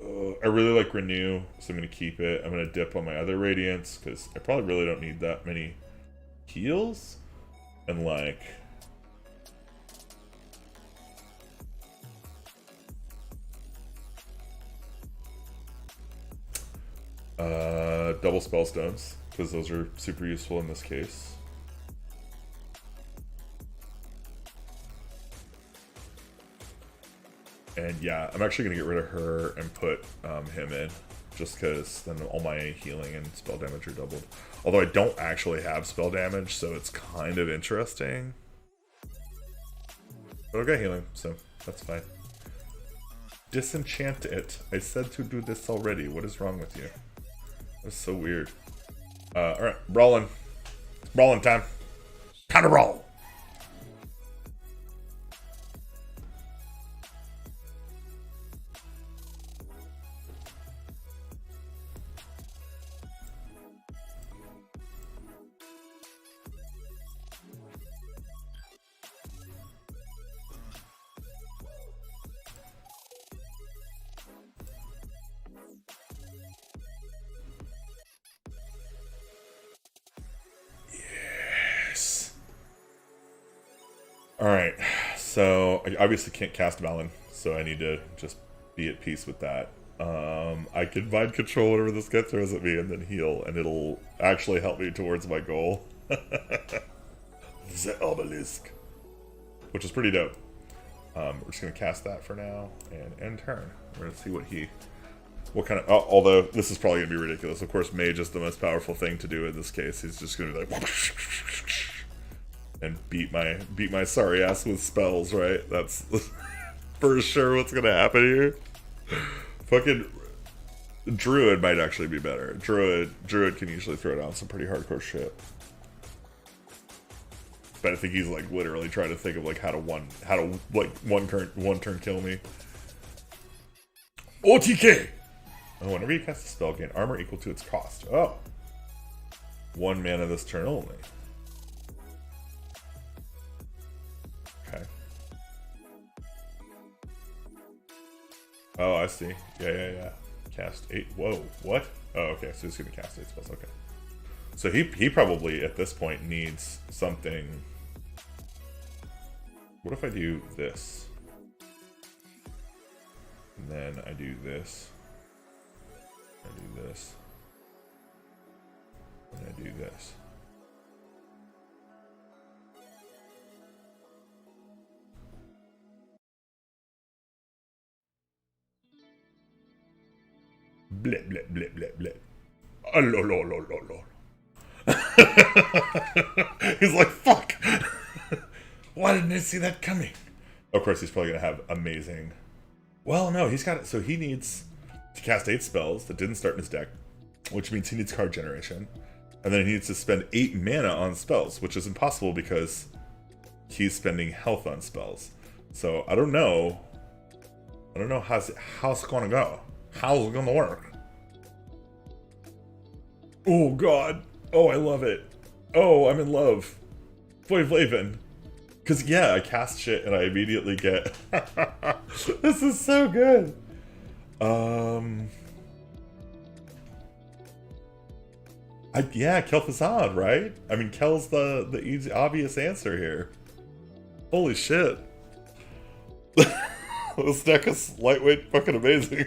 I really like Renew, so I'm gonna keep it. I'm gonna dip on my other Radiance because I probably really don't need that many heals. And like, double Spellstones, because those are super useful in this case. And yeah, I'm actually going to get rid of her and put him in, just because then all my healing and spell damage are doubled. Although I don't actually have spell damage, so it's kind of interesting. But I've got healing, so that's fine. Disenchant it. I said to do this already. What is wrong with you? That's so weird. Alright, brawling. It's brawling time. Time to brawl! Alright, so I obviously can't cast Valen, so I need to just be at peace with that. I can mind control whatever this guy throws at me and then heal, and it'll actually help me towards my goal. The obelisk. Which is pretty dope. We're just going to cast that for now, and end turn. We're going to see what kind of... Oh, although, this is probably going to be ridiculous. Of course, Mage is the most powerful thing to do in this case. He's just going to be like... and beat my sorry ass with spells, right? That's for sure what's gonna happen here. Fucking Druid might actually be better. Druid can usually throw down some pretty hardcore shit. But I think he's like literally trying to think of like how to one turn kill me. OTK! Oh, whenever you cast a spell, gain armor equal to its cost. Oh. 1 mana this turn only. Okay. Oh, I see. Yeah. Cast 8. Whoa, what? Oh, okay, so he's gonna cast 8 spells, okay. So he probably, at this point, needs something... What if I do this? And then I do this. I do this. And I do this. Blip, blip, blip, blip, blip. Oh, lo. He's like, fuck! Why didn't I see that coming? Of course, he's probably going to have amazing... Well, no, he's got it. So he needs to cast 8 spells that didn't start in his deck, which means he needs card generation. And then he needs to spend 8 mana on spells, which is impossible because he's spending health on spells. So I don't know. How's it going to go. How's it going to work? Oh, God. Oh, I love it. Oh, I'm in love. Flavin. Because, yeah, I cast shit and I immediately get... This is so good! Yeah, Kel'Thuzad, right? I mean, Kel's the easy, obvious answer here. Holy shit. This deck is lightweight fucking amazing.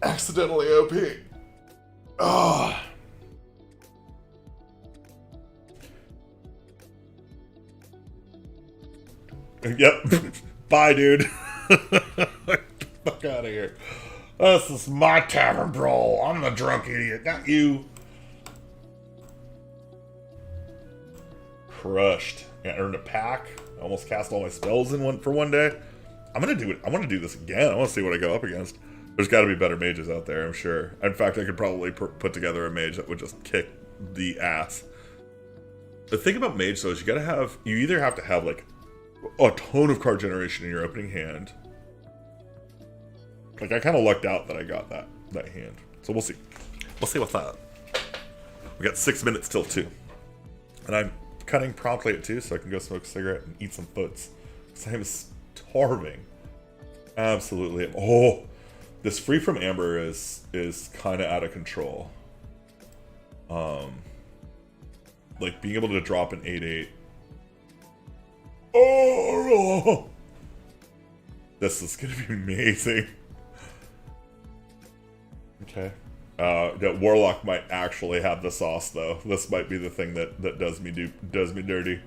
Accidentally OP. Ah. Yep. Bye, dude. Fuck out of here. This is my tavern brawl. I'm the drunk idiot, not you. Crushed. I earned a pack. I almost cast all my spells in one for one day. I'm gonna do it. I want to do this again. I want to see what I go up against. There's got to be better mages out there, I'm sure. In fact, I could probably put together a mage that would just kick the ass. The thing about mage, though, is you either have to have, like, a ton of card generation in your opening hand. Like, I kind of lucked out that I got that hand. So we'll see. We'll see what's up. We got 6 minutes till 2. And I'm cutting promptly at 2 so I can go smoke a cigarette and eat some foods. Because I am starving. Absolutely. Oh, this free from Amber is kind of out of control. Like, being able to drop an 8/8. Oh! This is going to be amazing. Okay. That Warlock might actually have the sauce, though. This might be the thing that does me dirty.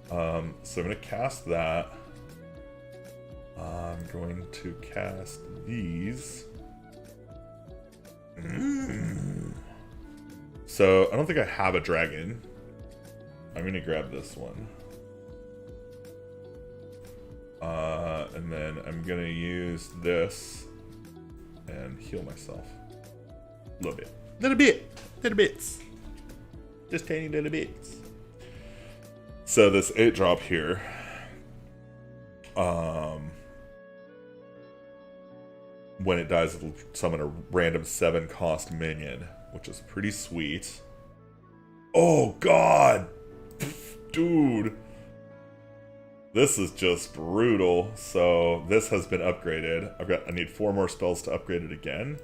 So I'm going to cast that. I'm going to cast these. So I don't think I have a dragon. I'm going to grab this one. And then I'm going to use this and heal myself. A little bit. Little bits. Just tiny little bits. So this 8-drop here. When it dies, it'll summon a random 7-cost minion, which is pretty sweet. Oh, God! Dude! This is just brutal. So, this has been upgraded. I need 4 more spells to upgrade it again.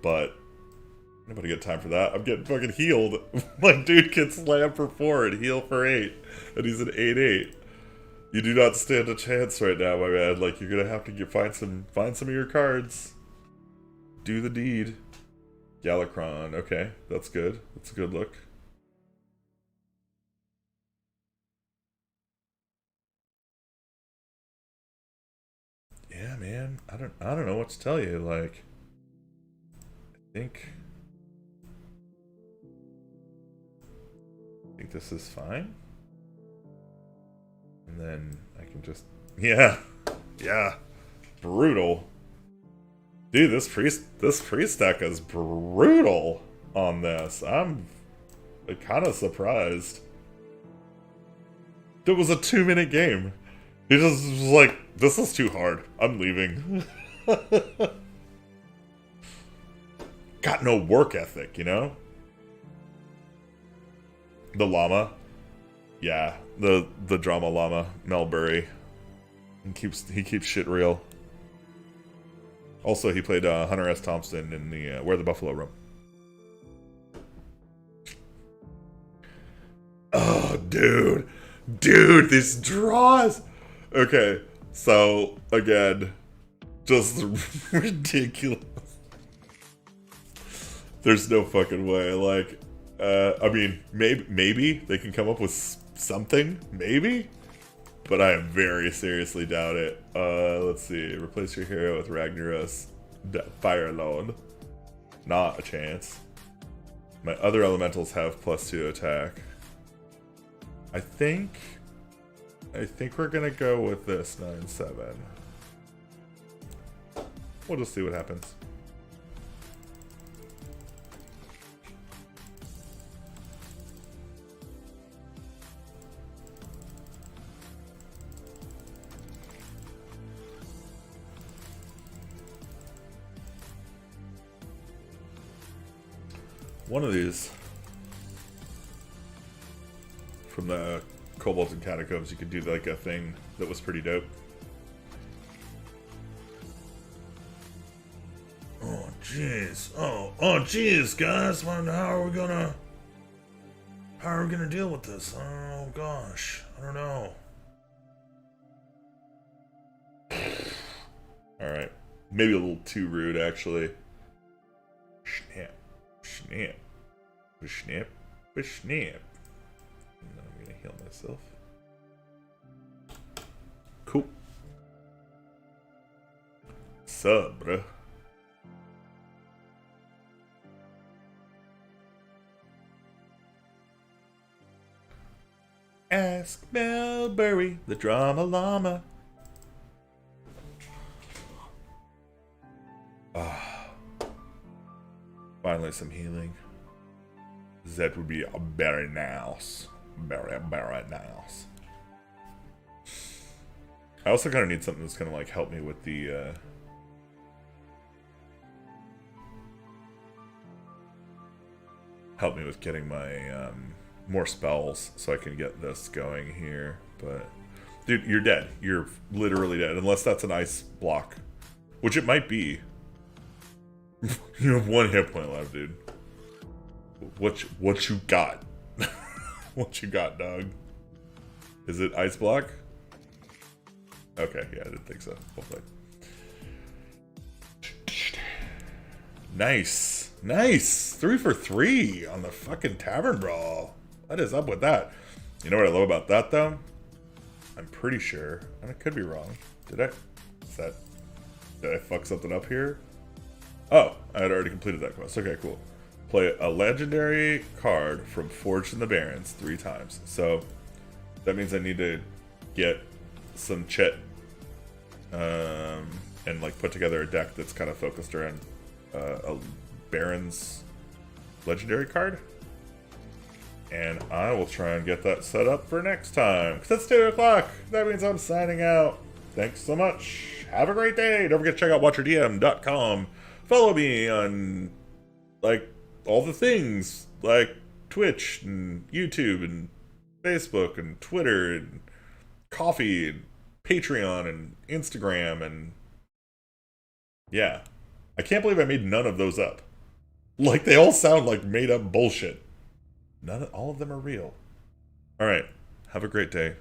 But, nobody got time for that. I'm getting fucking healed. My dude can slam for 4 and heal for 8. And he's an 8/8. You do not stand a chance right now, my man. Like, you're gonna have to find some of your cards. Do the deed. Galakron. Okay, that's good. That's a good look. Yeah, man. I don't know what to tell you. Like, I think this is fine. And then I can just... Yeah. Brutal. Dude, this priest deck is brutal on this. I'm kind of surprised. It was a 2-minute game. He just was like, this is too hard. I'm leaving. Got no work ethic, you know? The llama. Yeah, the drama llama, Melbury. He keeps shit real. Also, he played Hunter S. Thompson in the Where the Buffalo Roam. Oh, dude, these draws. Okay, so again, just ridiculous. There's no fucking way. Like, I mean, maybe they can come up with something, maybe, but I very seriously doubt it. Let's see. Replace your hero with Ragnaros Fire Alone. Not a chance. My other elementals have +2 attack. I think we're gonna go with this 9/7. We'll just see what happens. One of these from the Kobolds and Catacombs, you could do like a thing that was pretty dope. Oh jeez. Oh jeez, guys. How are we gonna deal with this? Oh gosh. I don't know. Alright. Maybe a little too rude, actually. Snap. Snap. Snap. Snap. And then I'm gonna heal myself. Cool. Sup, bruh? Ask Melbury, the drama llama. Finally some healing. That would be very nice. Very nice. I also kind of need something that's going to like help me with the help me with getting my more spells so I can get this going here. But dude, you're dead. You're literally dead unless that's an ice block, which it might be. You have 1 hit point left, dude. What you got? What you got, dog? Is it ice block? Okay, yeah, I didn't think so. Hopefully. Nice. Nice. 3 for 3 on the fucking Tavern Brawl. What is up with that? You know what I love about that, though? I'm pretty sure, and I could be wrong. Did I fuck something up here? Oh, I had already completed that quest. Okay, cool. Play a legendary card from Forged in the Barrens 3 times. So that means I need to get some chit and like put together a deck that's kind of focused around a Barrens legendary card. And I will try and get that set up for next time. Because it's 2 o'clock. That means I'm signing out. Thanks so much. Have a great day. Don't forget to check out watcherdm.com. Follow me on, like, all the things, like Twitch and YouTube and Facebook and Twitter and Coffee and Patreon and Instagram and, yeah. I can't believe I made none of those up. Like, they all sound like made up bullshit. All of them are real. Alright, have a great day.